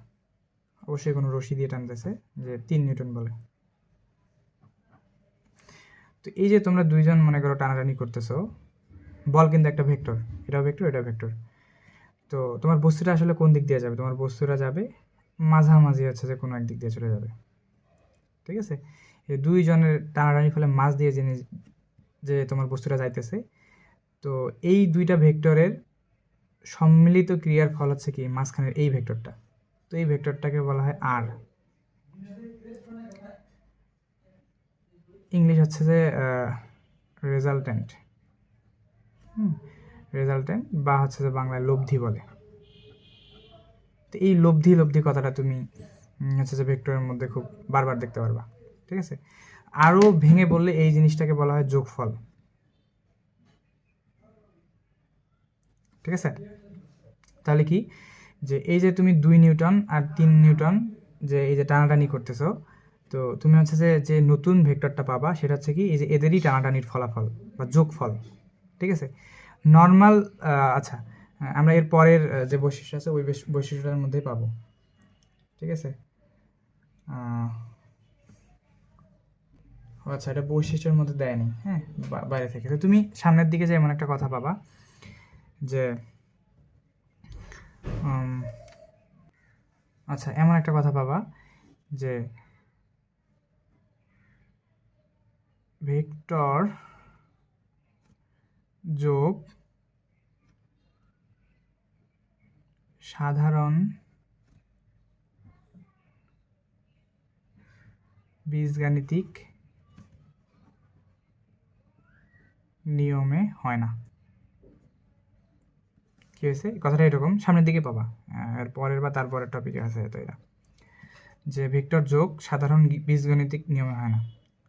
অবশ্যই কোনো রশি দিয়ে টানতেছে, যে 3 নিউটন বলে। তো এই যে তোমরা দুইজন মনে করো টানাটানি করতেছো, বল কিন্তু একটা ভেক্টর, এটাও ভেক্টর এটাও ভেক্টর। তো তোমার বস্তুটা আসলে কোন দিক দিয়ে যাবে? তোমার বস্তুটা যাবে মাঝামাঝি, হচ্ছে যে কোনো এক দিক দিয়ে চলে যাবে, ঠিক আছে? এই দুইজনের টানাটানির ফলে মাঝ দিয়ে যে তোমার বস্তুটা যাইতেছে, তো এই দুইটা ভেক্টরের সম্মিলিত ক্রিয়ার ফল হচ্ছে কি মাঝখানের এই ভেক্টরটা। তো এই ভেক্টরটাকে বলা হয় আর, ইংলিশ হচ্ছে যে রেজাল্টেন্ট, রেজাল্টেন্ট, বা হচ্ছে যে বাংলায় লব্ধি বলে। তো এই লব্ধি লব্ধি কথাটা তুমি হচ্ছে যে ভেক্টরের মধ্যে খুব বারবার দেখতে পারবা, ঠিক আছে? আরও ভেঙে বললে এই জিনিসটাকে বলা হয় যোগফল, ঠিক আছে? তাহলে কি, যে এই যে তুমি 2 নিউটন আর 3 নিউটন যে এই যে টানাটানি করতেছো, তো তুমি হচ্ছে যে নতুন ভেক্টরটা পাবা সেটা হচ্ছে কি এই যে এদেরই টানাটানির ফলাফল বা যোগফল, ঠিক আছে? নর্মাল আচ্ছা, আমরা এর পরের যে বৈশিষ্ট্য আছে ওই বৈশিষ্ট্যটার মধ্যেই পাবো, ঠিক আছে। আচ্ছা, এটা বৈশিষ্ট্যের মধ্যে দেয়নি, হ্যাঁ, বাইরে থেকে। তো তুমি সামনের দিকে যে এমন একটা কথা পাবা যে আচ্ছা, এমন একটা কথা পাবা যে ভেক্টর যোগ সাধারণ বীজগাণিতিক নিয়মে হয় না। কি হয়েছে কথাটা এরকম, সামনের দিকে পাবা, এর পরের বা তারপরের টপিকে আছে তো এটা, যে ভেক্টর যোগ সাধারণ বীজগণিতিক নিয়মে হয় না।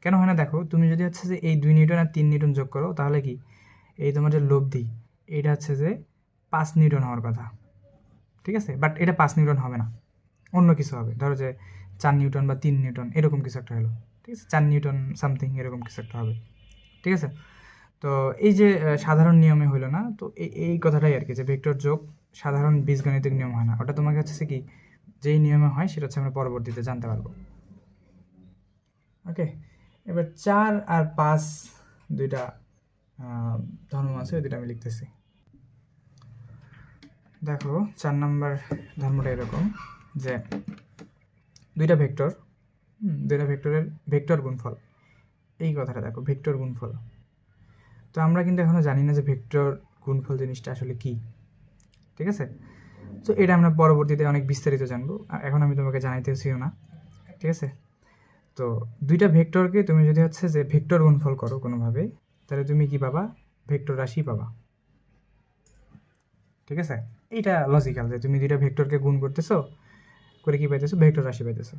কেন হয় না দেখো, তুমি যদি হচ্ছে যে এই 2 নিউটন আর 3 নিউটন যোগ করো, তাহলে কি এই তোমার যে লব্ধি এটা হচ্ছে যে 5 নিউটন হওয়ার কথা, ঠিক আছে। বাট এটা 5 নিউটন হবে না, অন্য কিছু হবে। ধরো যে 4 নিউটন বা 3 নিউটন এরকম কিছু একটা হলো, ঠিক আছে, 4 নিউটন সামথিং এরকম কিছু একটা হবে, ঠিক আছে। তো এই যে সাধারণ নিয়মে হইলো না, তো এই কথাটাই আর কি, যে ভেক্টর যোগ সাধারণ বীজগণিতিক নিয়ম হয় না। ওটা তোমাকে হচ্ছে কি যেই নিয়মে হয় সেটা হচ্ছে আমরা পরবর্তীতে জানতে পারবো। ওকে, এবার 4 আর 5 দুইটা ধর্ম আছে, ওই দুইটা আমি লিখতেছি। দেখো 4 নম্বর ধর্মটা এরকম যে দুইটা ভেক্টরের ভেক্টর গুণফল, এই কথাটা দেখো, ভেক্টর গুণফল। তো আমরা কিন্তু এখনো জানি না যে ভেক্টর গুণফল জিনিসটা আসলে কি, ঠিক আছে। তো এটা আমরা পরবর্তীতে অনেক বিস্তারিত জানবো, এখন আমি তোমাকে জানাইতেছিও না, ঠিক আছে। তো দুইটা ভেক্টরকে তুমি যদি হচ্ছে যে ভেক্টর গুণফল করো কোনোভাবে, তাহলে তুমি কি পাবা, ভেক্টর রাশি পাবা, ঠিক আছে। এইটা লজিক্যাল যে তুমি দুইটা ভেক্টরকে গুণ করতেছো করে কি পাইতেছো, ভেক্টর রাশি পাইতেছো।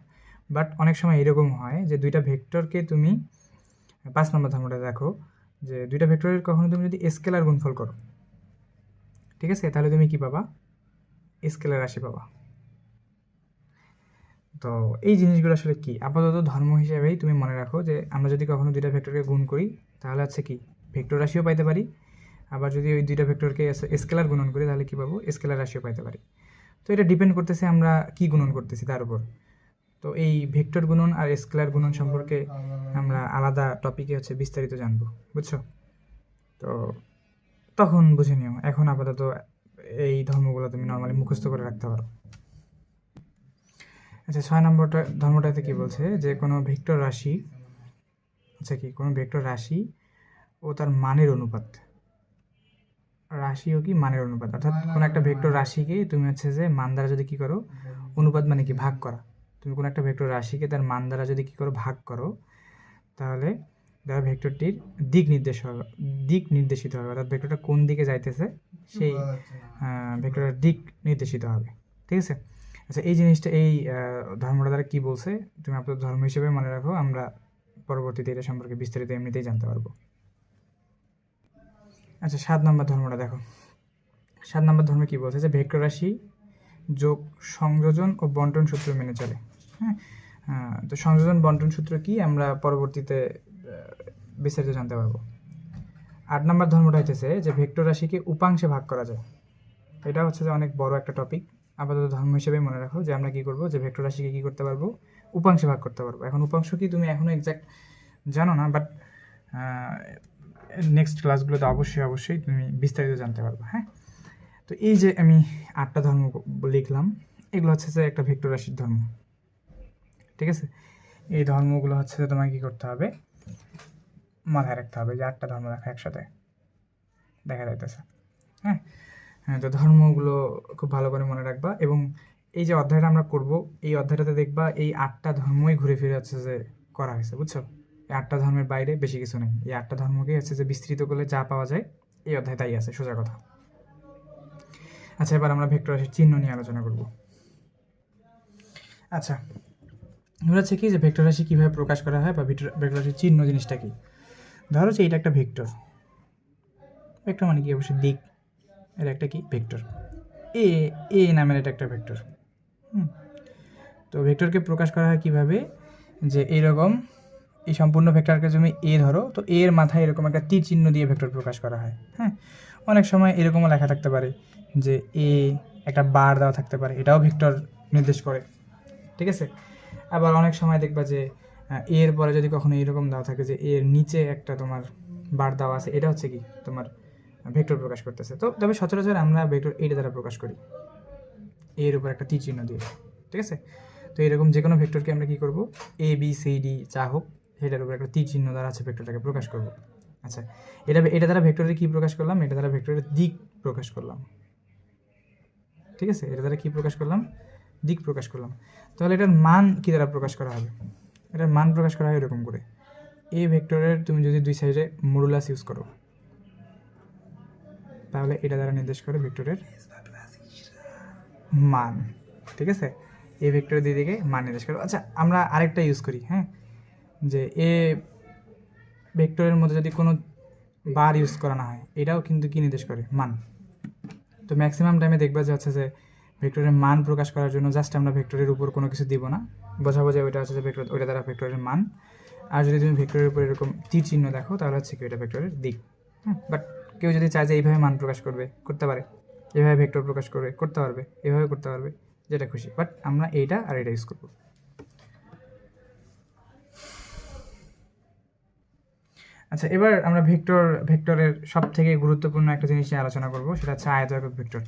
বাট অনেক সময় এরকম হয় যে দুইটা ভেক্টরকে তুমি 5 নম্বর ধর্মটা দেখো, যে দুইটা ভেক্টরের কখনো তুমি যদি স্কেলার গুণফল করো, ঠিক আছে, তাহলে তুমি কি পাবা, স্কেলার রাশি পাবা। তো এই জিনিসগুলো আসলে কি, আপাতত ধর্ম হিসেবেই তুমি মনে রাখো যে আমরা যদি কখনো দুইটা ভেক্টরকে গুণ করি তাহলে হচ্ছে কি ভেক্টর রাশিও পাইতে পারি, আবার যদি ওই দুইটা ভেক্টরকে স্কেলার গুণন করি তাহলে কি পাবো, স্কেলার রাশিও পাইতে পারি। তো এটা ডিপেন্ড করতেছে আমরা কি গুণন করতেছি তার উপর। তো এই ভেক্টর গুণন আর স্কেলার গুণন সম্পর্কে আমরা আলাদা টপিকে হচ্ছে বিস্তারিত জানবো, বুঝছো। তো তখন বুঝে নিও, এখন আপাতত এই ধর্মগুলো তুমি নর্মালি মুখস্থ করে রাখতে পারো। আচ্ছা, 6 নম্বরটা ধর্মটাতে কি বলছে, যে কোনো ভেক্টর রাশি, আচ্ছা কি কোনো ভেক্টর রাশি ও তার মানের অনুপাত, রাশি ও কি মানের অনুপাত, অর্থাৎ কোনো একটা ভেক্টর রাশিকে তুমি হচ্ছে যে মান দ্বারা যদি কি করো, অনুপাত মানে কি ভাগ করা, তুমি কোনো একটা ভেক্টর রাশিকে তার মান দ্বারা যদি কি করো ভাগ করো, তাহলে দ্বারা ভেক্টরটির দিক নির্দেশিত হবে, অর্থাৎ ভেক্টরটা কোন দিকে যাইতেছে সেই ভেক্টরের দিক নির্দেশিত হবে, ঠিক আছে। আচ্ছা, এই জিনিসটা এই ধর্মটা দ্বারা কী বলছে তুমি আপনার ধর্ম হিসেবে মনে রাখো, আমরা পরবর্তীতে এটা সম্পর্কে বিস্তারিত এমনিতেই জানতে পারবো। আচ্ছা, 7 নম্বর ধর্মটা দেখো, 7 নম্বর ধর্মে কী বলছে, যে ভেক্টর রাশি যোগ সংযোজন ও বন্টন সূত্র মেনে চলে। হ্যাঁ, তো সংযোজন বন্টন সূত্র কি আমরা পরবর্তীতে বিস্তারিত জানতে পারবো। 8 নম্বর ধর্মটা হচ্ছে যে ভেক্টর রাশিকে উপাংশে ভাগ করা যায়, এটা হচ্ছে যে অনেক বড় একটা টপিক, আপাতত ধর্ম হিসেবে মনে রাখো যে আমরা কী করবো, যে ভেক্টর রাশিকে কী করতে পারবো, উপাংশে ভাগ করতে পারবো। এখন উপাংশ কি তুমি এখনও এক্স্যাক্ট জানো না, বাট নেক্সট ক্লাসগুলোতে অবশ্যই তুমি বিস্তারিত জানতে পারবো। হ্যাঁ, তো এই যে আমি 8টা ধর্ম লিখলাম, এগুলো হচ্ছে যে একটা ভেক্টর রাশির ধর্ম, ঠিক আছে। এই ধর্মগুলো হচ্ছে যে তোমাকে কী করতে হবে, মাথায় রাখতে হবে, যে 8টা ধর্ম দেখা একসাথে দেখা যাইতেছে। হ্যাঁ, তো ধর্মগুলো খুব ভালো করে মনে রাখবা, এবং এই যে অধ্যায়টা আমরা করব, এই অধ্যায়টাতে দেখবা এই 8টা ধর্মই ঘুরে ফিরে হচ্ছে যে করা হয়েছে, বুঝছো। এই 8টা ধর্মের বাইরে বেশি কিছু নেই, এই 8টা ধর্মকে হচ্ছে যে বিস্তৃত করলে যা পাওয়া যায় এই অধ্যায় তাই আছে, সোজা কথা। আচ্ছা, এবার আমরা ভেক্টর রাশির চিহ্ন নিয়ে আলোচনা করব। আচ্ছা, এবার হচ্ছে কি, যে ভেক্টর রাশি কীভাবে প্রকাশ করা হয় বা ভেক্টর রাশির চিহ্ন জিনিসটা কি। ধরো যে এটা একটা ভেক্টর মানে কি, অবশ্যই দিক, এটা একটা কি ভেক্টর, এ নামের এটা একটা ভেক্টর। তো ভেক্টরকে প্রকাশ করা হয় কীভাবে, যে এইরকম এই সম্পূর্ণ ভেক্টরকে তুমি এ ধরো, তো এর মাথায় এরকম একটা তীর চিহ্ন দিয়ে ভেক্টর প্রকাশ করা হয়। হ্যাঁ, অনেক সময় এরকমও লেখা থাকতে পারে যে এ একটা বার দেওয়া থাকতে পারে, এটাও ভেক্টর নির্দেশ করে, ঠিক আছে। আবার অনেক সময় দেখবা যে এর পরে যদি কখনো এরকম দেওয়া থাকে যে এর নিচে একটা তোমার বার দেওয়া আছে, এটা হচ্ছে কি তোমার ভেক্টর প্রকাশ করতেছে। তো তবে সচরাচর আমরা ভেক্টর এইটা দ্বারা প্রকাশ করি, এর উপর একটা তীর চিহ্ন দিয়ে, ঠিক আছে। তো এরকম যে কোনো ভেক্টরকে আমরা কি করব, এ বি সি ডি যা হোক সেটার উপর একটা তীর চিহ্ন দ্বারা আছে ভেক্টরটাকে প্রকাশ করব। আচ্ছা, এটা দ্বারা ভেক্টরের কি প্রকাশ করলাম, এটা দ্বারা ভেক্টরের দিক প্রকাশ করলাম, ঠিক আছে। এটা দ্বারা কি প্রকাশ করলাম, দিক প্রকাশ করলাম। তাহলে এটার মান কি দ্বারা প্রকাশ করা হবে, এটার মান প্রকাশ করা হয় এরকম করে, এই ভেক্টরের তুমি যদি দুই সাইডে মডুলাস ইউজ করো, তাহলে এটা দ্বারা নির্দেশ করে ভেক্টরের মান, ঠিক আছে। এই ভেক্টরের দুই দিকে মান নির্দেশ করে। আচ্ছা, আমরা আরেকটা ইউজ করি, হ্যাঁ, যে এ ভেক্টরের মধ্যে যদি কোনো বার ইউজ করা না হয়, এটাও কিন্তু কি নির্দেশ করে, মান। তো ম্যাক্সিমাম টাইমে দেখবা যে হচ্ছে যে ভেক্টরের মান প্রকাশ করার জন্য জাস্ট আমরা ভেক্টরের উপর কোনো কিছু দিব না, বোঝাবো যে ওইটা হচ্ছে যে ভেক্টর, ওইটা দ্বারা ভেক্টরের মান। আর যদি তুমি ভেক্টরের উপর এরকম তীর চিহ্ন দেখো, তাহলে হচ্ছে কি ওইটা ভেক্টরের দিক। বাট কেউ যদি চায় যে এইভাবে মান প্রকাশ করবে, করতে পারে, এভাবে ভেক্টর প্রকাশ করবে, করতে পারবে, এভাবে করতে পারবে, যেটা খুশি। বাট আমরা এইটা আর এটা ইউজ করবো। আচ্ছা, এবার আমরা ভেক্টরের সব থেকে গুরুত্বপূর্ণ একটা জিনিস নিয়ে আলোচনা করব, সেটা হচ্ছে আয়ত একক ভেক্টর।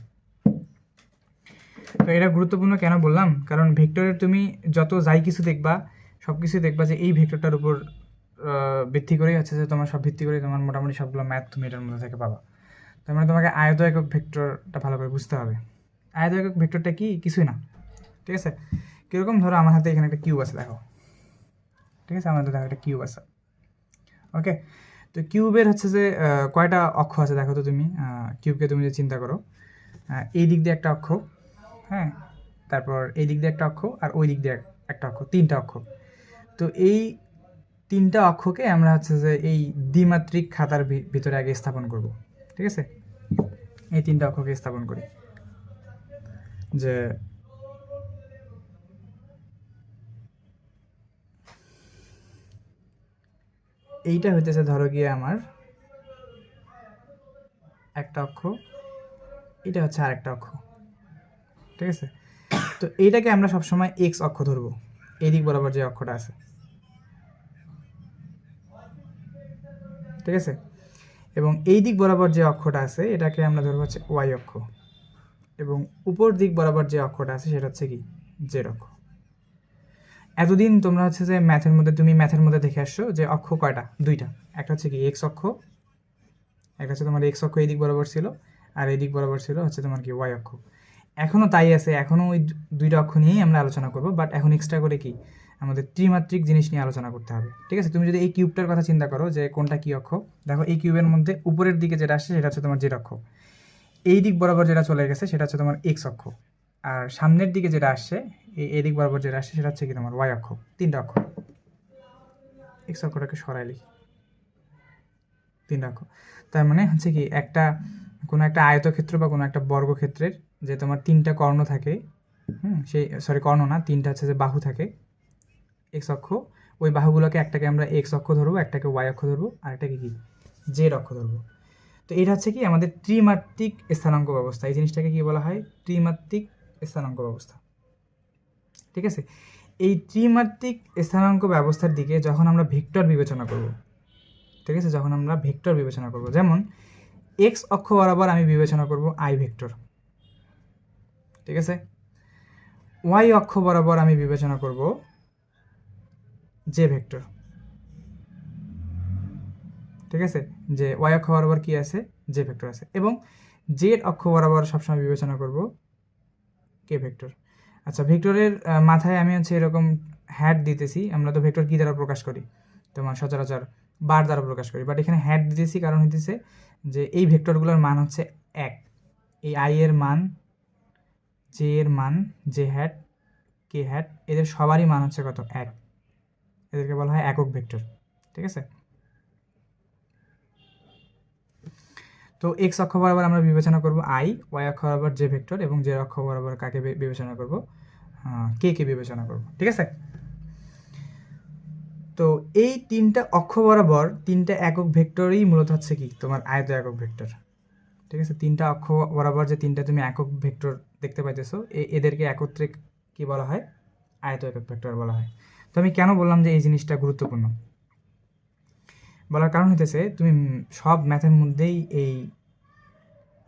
তো এটা গুরুত্বপূর্ণ কেন বললাম, কারণ ভেক্টরের তুমি যত যাই কিছু দেখবা, সব কিছু দেখবা যে এই ভেক্টরটার উপর ভিত্তি করেই হচ্ছে যে তোমার সব ভিত্তি করে তোমার মোটামুটি সবগুলো ম্যাথ তুমি এটার মধ্যে থেকে পাবা। তার মানে তোমাকে আয়ত একক ভেক্টরটা ভালো করে বুঝতে হবে। আয়ত একক ভেক্টরটা কি, কিছুই না, ঠিক আছে। কীরকম, ধরো আমার হাতে এখানে একটা কিউব আছে, দেখো, ঠিক আছে, আমার হাতে দেখো একটা কিউব আছে, ওকে। তো কিউবের হচ্ছে যে কয়টা অক্ষ আছে দেখো তো তুমি, কিউবকে তুমি যে চিন্তা করো, এই দিক দিয়ে একটা অক্ষ, হ্যাঁ, তারপর এই দিক দিয়ে একটা অক্ষ, আর ওই দিক দিয়ে একটা অক্ষ, তিনটা অক্ষ। তো এই তিনটা অক্ষকে আমরা হচ্ছে যে এই দ্বিমাত্রিক খাতার ভিতরে আগে স্থাপন করব, ঠিক আছে। এই তিনটা অক্ষকে স্থাপন করি, যে এইটা হইতেছে ধরো গিয়ে আমার একটা অক্ষ, এটা হচ্ছে আরেকটা অক্ষ, ঠিক আছে। তো এইটাকে আমরা সবসময় এক্স অক্ষ ধরবো, এই দিক বরাবর যে অক্ষটা আছে, ঠিক আছে। এবং এই দিক বরাবর যে অক্ষটা আছে এটাকে আমরা ধরবো হচ্ছে ওয়াই অক্ষ, এবং উপর দিক বরাবর যে অক্ষটা আছে সেটা হচ্ছে কি, জেড অক্ষ। এতদিন তোমরা হচ্ছে যে তুমি ম্যাথের মধ্যে দেখে আসছো যে অক্ষ কয়টা, দুইটা, একটা হচ্ছে কি এক্স অক্ষ, একটা হচ্ছে তোমার এক্স অক্ষ এই দিক বরাবর ছিল, আর এই দিক বরাবর ছিল হচ্ছে তোমার কি ওয়াই অক্ষ। এখনও তাই আছে, এখনও ওই দুইটা অক্ষ নিয়েই আমরা আলোচনা করবো, বাট এখন এক্সট্রা করে কি আমাদের ত্রিমাত্রিক জিনিস নিয়ে আলোচনা করতে হবে, ঠিক আছে। তুমি যদি এই কিউবটার কথা চিন্তা করো যে কোনটা কি অক্ষ, দেখো এই কিউবের মধ্যে উপরের দিকে যেটা আসছে সেটা হচ্ছে তোমার জেড অক্ষ, এই দিক বরাবর যেটা চলে গেছে সেটা হচ্ছে তোমার এক্স অক্ষ, আর সামনের দিকে যেটা আসছে এই দিক বরাবর যেটা আসছে সেটা হচ্ছে কি তোমার ওয়াই অক্ষ, তিনটা অক্ষ। এক্স অক্ষটাকে সরাই লিখি, তিনটা অক্ষ। তার মানে হচ্ছে কি কোনো একটা আয়তক্ষেত্র বা কোনো একটা বর্গক্ষেত্রের যে তোমার তিনটা কর্ণ থাকে, কর্ণ না, তিনটা হচ্ছে যে বাহু থাকে, এক্স অক্ষ, ওই বাহুগুলোকে একটাকে আমরা এক্স অক্ষ ধরবো, একটাকে ওয়াই অক্ষ ধরবো, আর একটাকে কি জেড অক্ষ ধরবো। তো এটা হচ্ছে কি আমাদের ত্রিমাত্রিক স্থানাঙ্ক ব্যবস্থা। এই জিনিসটাকে কি বলা হয়, ত্রিমাত্রিক স্থানাঙ্ক ব্যবস্থা, ঠিক আছে। এই ত্রিমাত্রিক স্থানাঙ্ক ব্যবস্থার দিকে যখন আমরা ভেক্টর বিবেচনা করব, ঠিক আছে, যখন আমরা ভেক্টর বিবেচনা করব, যেমন এক্স অক্ষ বরাবর আমি বিবেচনা করব আই ভেক্টর, ঠিক আছে। ওয়াই অক্ষ বরাবর আমি বিবেচনা করব জে ভেক্টর, ঠিক আছে। যে ওয়াই অক্ষ বরাবর কি আছে, জে ভেক্টর আছে। এবং জেড অক্ষ বরাবর সবসময় বিবেচনা করব কে ভেক্টর। আচ্ছা, ভেক্টরের মাথায় আমি হচ্ছে এরকম হ্যাট দিতেছি, আমরা তো ভেক্টর কী দ্বারা প্রকাশ করি, তোমার সচরাচর বার দ্বারা প্রকাশ করি, বাট এখানে হ্যাট দিতেছি কারণ হইতেছে যে এই ভেক্টরগুলোর মান হচ্ছে এক, এই আই এর মান, জে এর মান, জে হ্যাট, কে হ্যাট, এদের সবারই মান হচ্ছে কত, এক, এদেরকে বলা হয় একক ভেক্টর, ঠিক আছে। তো এক্স অক্ষ বরাবর আমরা বিবেচনা করব আই, ওয়াই অক্ষ বরাবর জে ভেক্টর, এবং জে অক্ষ বরাবর কাকে বিবেচনা করব, কে বিবেচনা করব, ঠিক আছে। তো এই তিনটা অক্ষ বরাবর তিনটা একক ভেক্টরই মূলত হচ্ছে কি তোমার আয়ত একক ভেক্টর, ঠিক আছে, 3টা অক্ষ বরাবর যে 3টা তুমি একক ভেক্টর দেখতে পাইতেছো, এদেরকে একত্রে কি বলা হয়? আয়ত একক ভেক্টর বলা হয়। তো আমি কেন বললাম যে এই জিনিসটা গুরুত্বপূর্ণ? বলার কারণ হইতেছে তুমি সব ম্যাথের মধ্যেই এই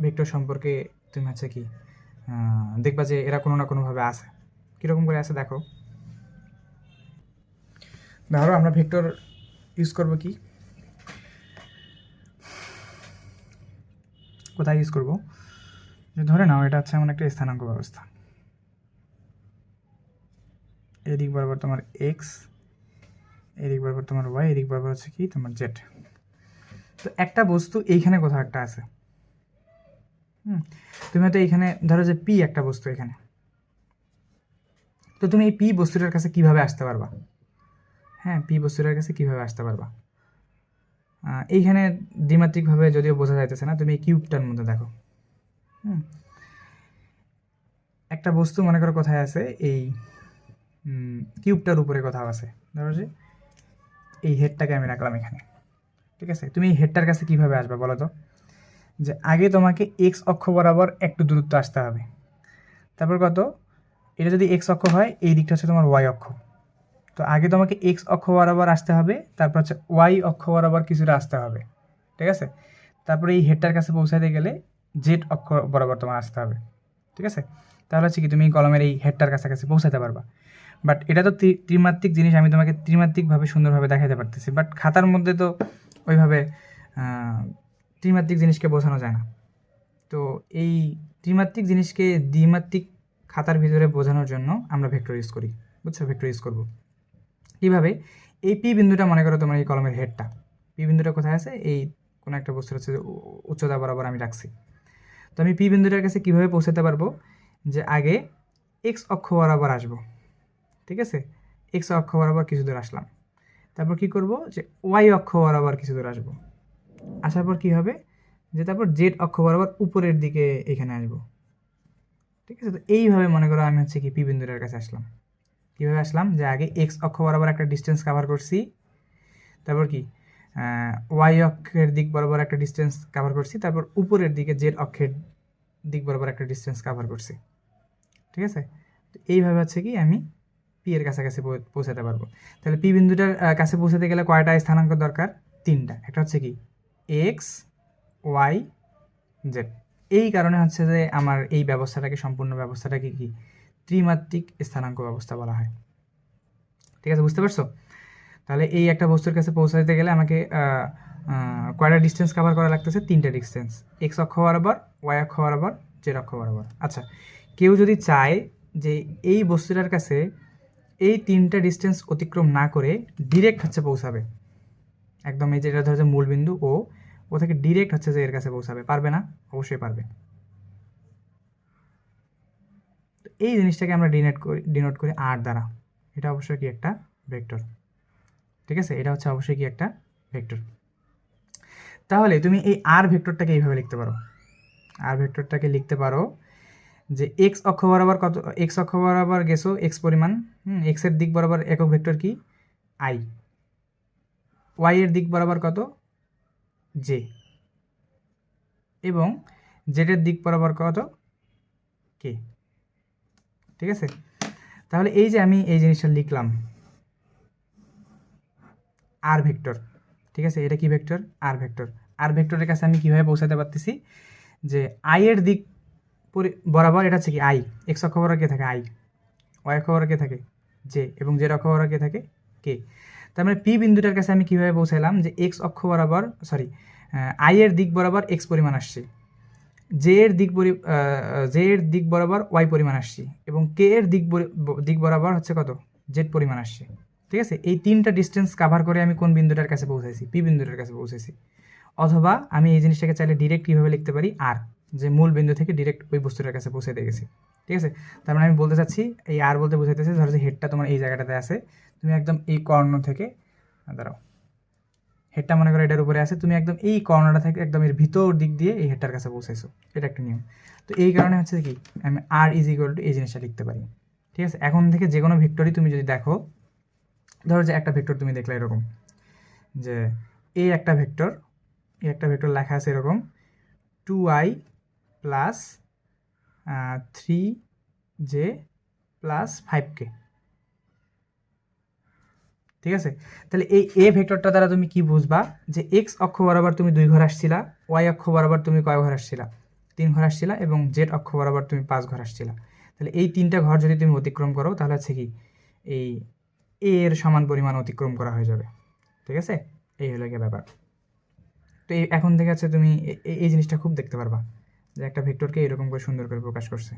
ভেক্টর সম্পর্কে তুমি হচ্ছে কি দেখবা যে এরা কোনো না কোনোভাবে আছে। কীরকম করে আছে দেখো। ধরো আমরা ভেক্টর ইউজ করব কি, কোথায় ইউজ করব? ধরে নাও এটা হচ্ছে এমন একটা স্থানাঙ্ক ব্যবস্থা, এদিক বরাবর তোমার এক্স, এদিক বরাবর তোমার ওয়াই, এদিক বরাবর হচ্ছে কি তোমার জেড। তো একটা বস্তু এইখানে কোথাও একটা আছে। তুমি হয়তো এইখানে ধরো যে পি একটা বস্তু এখানে, তো তুমি এই পি বস্তুটার কাছে কিভাবে আসতে পারবা? হ্যাঁ, পি বস্তুটার কাছে কিভাবে আসতে পারবা? এইখানে দ্বিমাত্রিকভাবে যদিও বোঝা যাইতেছে না, তুমি এই কিউবটার মধ্যে দেখো। একটা বস্তু মনে করো কোথায় আছে, এই কিউবটার উপরে কোথাও আছে। ধরো যে এই হেডটাকে আমি রাখলাম এখানে, ঠিক আছে? তুমি এই হেডটার কাছে কিভাবে আসবে বলো তো? যে আগে তোমাকে এক্স অক্ষ বরাবর একটু দূরত্ব আসতে হবে, তারপর কত, এটা যদি এক্স অক্ষ হয় এই দিকটা হচ্ছে তোমার ওয়াই অক্ষ, তো আগে তোমাকে এক্স অক্ষ বরাবর আসতে হবে, তারপর হচ্ছে ওয়াই অক্ষ বরাবর কিছুটা আসতে হবে, ঠিক আছে? তারপরে এই হেডটার কাছে পৌঁছাতে গেলে জেড অক্ষ বরাবর তোমার আসতে হবে, ঠিক আছে? তাহলে হচ্ছে কি তুমি কলমের এই হেডটার কাছাকাছি পৌঁছাতে পারবা। বাট এটা তো ত্রিমাত্রিক জিনিস, আমি তোমাকে ত্রিমাত্রিকভাবে সুন্দরভাবে দেখাতে পারতেছি, বাট খাতার মধ্যে তো ওইভাবে ত্রিমাত্রিক জিনিসকে বোঝানো যায় না। তো এই ত্রিমাত্রিক জিনিসকে দ্বিমাত্রিক খাতার ভিতরে বোঝানোর জন্য আমরা ভেক্টর ইউজ করি, বুঝছো? ভেক্টর ইউজ করব কীভাবে? এই পি বিন্দুটা মনে করো তোমার এই কলমের হেডটা, পি বিন্দুটা কোথায় আছে? এই কোনো একটা বস্তুর হচ্ছে উচ্চতা বরাবর আমি রাখছি। তো আমি পি বিন্দুটার কাছে কীভাবে পৌঁছাতে পারবো? যে আগে এক্স অক্ষ বরাবর আসবো, ঠিক আছে? এক্স অক্ষ বরাবর কিছু দূর আসলাম, তারপর কি করব? যে ওয়াই অক্ষ বরাবর কিছু দূর আসবো, আসার পর কি হবে? যে তারপর জেড অক্ষ বরাবর উপরের দিকে এখানে আসবো, ঠিক আছে? তো এইভাবে মনে করো আমি হচ্ছে কি পি বিন্দুটার কাছে আসলাম। কীভাবে আসলাম? যে আগে এক্স অক্ষ বরাবর একটা ডিস্টেন্স কাভার করছি, তারপর কি ওয়াই অক্ষের দিক বরাবর একটা ডিস্টেন্স কাভার করছি, তারপর উপরের দিকে জেড অক্ষের দিক বরাবর একটা ডিস্টেন্স কাভার করছি, ঠিক আছে? তো এইভাবে হচ্ছে কি আমি পি এর কাছাকাছি পৌঁছাতে পারবো। তাহলে পি বিন্দুটার কাছে পৌঁছাতে গেলে কয়টা স্থানাঙ্ক দরকার? 3টা। একটা হচ্ছে কি এক্স, ওয়াই, জেড। এই কারণে হচ্ছে যে আমার এই ব্যবস্থাটাকে, সম্পূর্ণ ব্যবস্থাটাকে কি ত্রিমাত্রিক স্থানাঙ্ক ব্যবস্থা বলা হয়, ঠিক আছে? বুঝতে পারছো? তাহলে এই একটা বস্তুর কাছে পৌঁছাতে গেলে আমাকে কয়টা ডিস্টেন্স কভার করা লাগতেছে? 3টা ডিস্টেন্স, এক্স অক্ষ বরাবর, ওয়াই অক্ষ বরাবর, জেড অক্ষ বরাবর। আচ্ছা, কেউ যদি চায় যে এই বস্তুটার কাছে এই 3টা ডিস্টেন্স অতিক্রম না করে ডিরেক্ট হচ্ছে পৌঁছাবে, একদম এই যে এটা ধরো যে মূলবিন্দু ও থেকে ডিরেক্ট হচ্ছে যে এর কাছে পৌঁছাবে, পারবে না? অবশ্যই পারবে। এই জিনিসটাকে আমরা ডিনোট করি আর দ্বারা। এটা অবশ্যই কি একটা ভেক্টর, ঠিক আছে? এটা হচ্ছে অবশ্যই কি একটা ভেক্টর। তাহলে তুমি এই আর ভেক্টরটাকে এইভাবে লিখতে পারো। আর ভেক্টরটাকে লিখতে পারো যে এক্স অক্ষ বরাবর কত, এক্স অক্ষ বরাবর গেছো এক্স পরিমাণ, এক্সের দিক বরাবর একক ভেক্টর কি? আই। ওয়াই এর দিক বরাবর কত? জে। এবং জেডের দিক বরাবর কত? কে। ঠিক আছে? তাহলে এই যে আমি এই জিনিসটা লিখলাম আর ভেক্টর, ঠিক আছে? এটা কি ভেক্টর? আর ভেক্টর। আর ভেক্টরের কাছে আমি কীভাবে পৌঁছাতে পারতেছি? যে আই এর দিক বরাবর এটা হচ্ছে কি আই, এক্স অক্ষ বরাবর কে থাকে? আই। ওয়াই অক্ষ বরাবর কে থাকে? জে। এবং জেড অক্ষ বরাবর কে থাকে? কে। তার মানে পি বিন্দুটার কাছে আমি কীভাবে পৌঁছাইলাম? যে এক্স অক্ষ বরাবর, সরি, আই এর দিক বরাবর এক্স পরিমাণ আসছে, জে এর দিক বরাবর ওয়াই পরিমাণ আসছে, এবং কে এর দিক বরাবর হচ্ছে কত? জেড পরিমাণ আসছে, ঠিক আছে? এই 3টা ডিস্টেন্স কাভার করে আমি কোন বিন্দুটার কাছে পৌঁছাইছি? পি বিন্দুটার কাছে পৌঁছাইছি। অথবা আমি এই জিনিসটাকে চাইলে ডিরেক্ট কীভাবে লিখতে পারি? আর, যে মূল বিন্দু থেকে ডিরেক্ট ওই বস্তুটার কাছে পৌঁছাতে গেছি, ঠিক আছে? তার মানে আমি বলতে চাচ্ছি, এই আর বলতে বোঝাইতেছে ধরো যে হেডটা তোমার এই জায়গাটাতে আছে, তুমি একদম এই কর্ণ থেকে, দাঁড়াও, হেডটা মনে করো এটার উপরে আছে, তুমি একদম এই কর্ণটা থেকে একদম এর ভিতর দিক দিয়ে এই হেডটার কাছে পৌঁছাইছো, এটা একটা নিয়ম। তো এই কারণে হচ্ছে কি আমি আর ইজ ইকুয়াল টু এই জিনিসটা লিখতে পারি, ঠিক আছে? এখন থেকে যে কোনো ভেক্টরই তুমি যদি দেখো, ধরো যে একটা ভেক্টর তুমি দেখলে এরকম, যে এই একটা ভেক্টর লেখা আছে এরকম, 2i plus 3j plus 5k। ঠিক আছে, তাহলে এই এ ভেক্টরটা দ্বারা তুমি কি বুঝবা যে এক্স অক্ষ বরাবর তুমি 2 ঘর আসছিলা, ওয়াই অক্ষ বরাবর তুমি কয় ঘর আসছিলা, 3 ঘর আসছিলা, এবং জেড অক্ষ বরাবর তুমি 5 ঘর আসছিলা। তাহলে এই 3টা ঘর যদি তুমি অতিক্রম করো তাহলে হচ্ছে কি এই এ এর সমান পরিমাণ অতিক্রম করা হয়ে যাবে। ঠিক আছে, এই হলো গিয়ে ব্যাপার। তো এই এখন থেকে আছে তুমি এই জিনিসটা খুব দেখতে পারবা যে একটা ভেক্টরকে এরকম করে সুন্দর করে প্রকাশ করছে।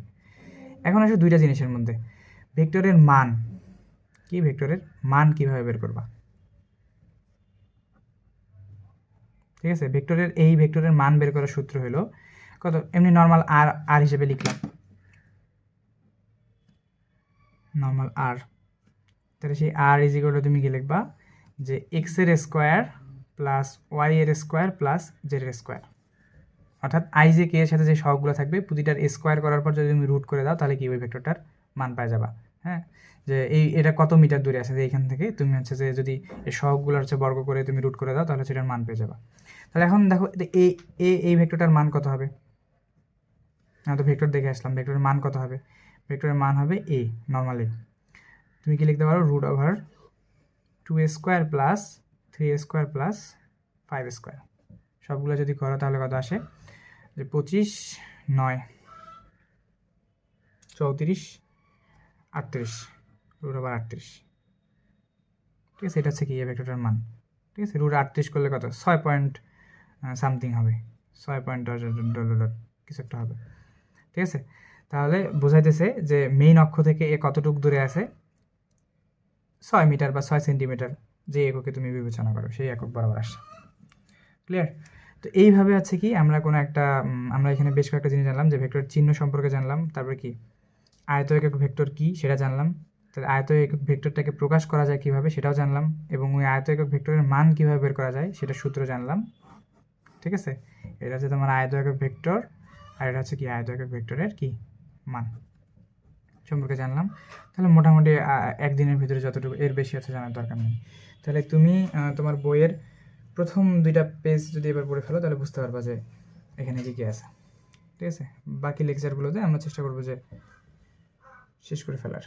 এখন আসে দুইটা জিনিসের মধ্যে, ভেক্টরের মান কি, ভেক্টরের মান কিভাবে বের করবা। ঠিক আছে, এই ভেক্টরের মান বের করার সূত্র হলো কত, এমনি নর্মাল আর আর হিসেবে লিখলাম, নর্মাল আর। তাহলে সেই আর ইজ ইকুয়াল টু তুমি কি লিখবা যে এক্স এর স্কোয়ার প্লাস ওয়াই এর স্কোয়ার প্লাস জেড এর স্কোয়ার, অর্থাৎ আই জে কে এর সাথে যে সহগগুলো থাকবে প্রতিটার স্কোয়ার করার পর যদি তুমি রুট করে দাও তাহলে কি ওই ভেক্টরটার মান পাই যাবা। হ্যাঁ, যে এটা কত মিটার দূরে আছে, যে এইখান থেকে তুমি হচ্ছে যে যদি এই সহগগুলো হচ্ছে বর্গ করে তুমি রুট করে দাও তাহলে সেটার মান পেয়ে যাবা। তাহলে এখন দেখো এই ভেক্টরটার মান কত হবে, তো ভেক্টর দেখে আসলাম, ভেক্টরের মান কত হবে, ভেক্টরের মান হবে এ, নর্মালি তুমি কি লিখতে পারো root over 2a square plus 3a square plus 5 square, সবগুলো যদি করো তাহলে কত আসে যে 25 9 34 38, রুট ওভার 38। ঠিক আছে, এটা হচ্ছে কি এই ভেক্টরটার মান। ঠিক আছে, রুট 38 করলে কত 6 পয়েন্ট সামথিং হবে, 6 পয়েন্ট কিছু একটা হবে। ঠিক আছে, তাহলে বোঝাইতেছে যে মেইন অক্ষ থেকে এ কতটুকু দূরে আছে, 6 মিটার বা 6 সেন্টিমিটার, যে এককে তুমি বিবেচনা করো সেই একক বরাবর আসছে। ক্লিয়ার? তো এইভাবে আছে কি আমরা কোনো একটা আমরা এখানে বেশ কয়েকটা জিনিস জানলাম, যে ভেক্টরের চিহ্ন সম্পর্কে জানলাম, তারপরে কি আয়ত একক ভেক্টর কি সেটা জানলাম, তাহলে আয়ত একক ভেক্টরটাকে প্রকাশ করা যায় কিভাবে সেটাও জানলাম, এবং ওই আয়ত একক ভেক্টরের মান কিভাবে বের করা যায় সেটা সূত্র জানলাম। ঠিক আছে, এটা হচ্ছে তোমার আয়ত একক ভেক্টর, আর এটা হচ্ছে কি আয়ত একক ভেক্টরের কি মান সম্পর্কে জানলাম। তাহলে মোটামুটি একদিনের ভিতরে যতটুকু, এর বেশি আছে জানার দরকার নেই। তাহলে তুমি তোমার বইয়ের প্রথম 2টা পেজ যদি এবার পড়ে ফেলো তাহলে বুঝতে পারবা যে এখানে কী কী আছে। ঠিক আছে, বাকি লেকচারগুলোতে আমরা চেষ্টা করবো যে শেষ করে ফেলার।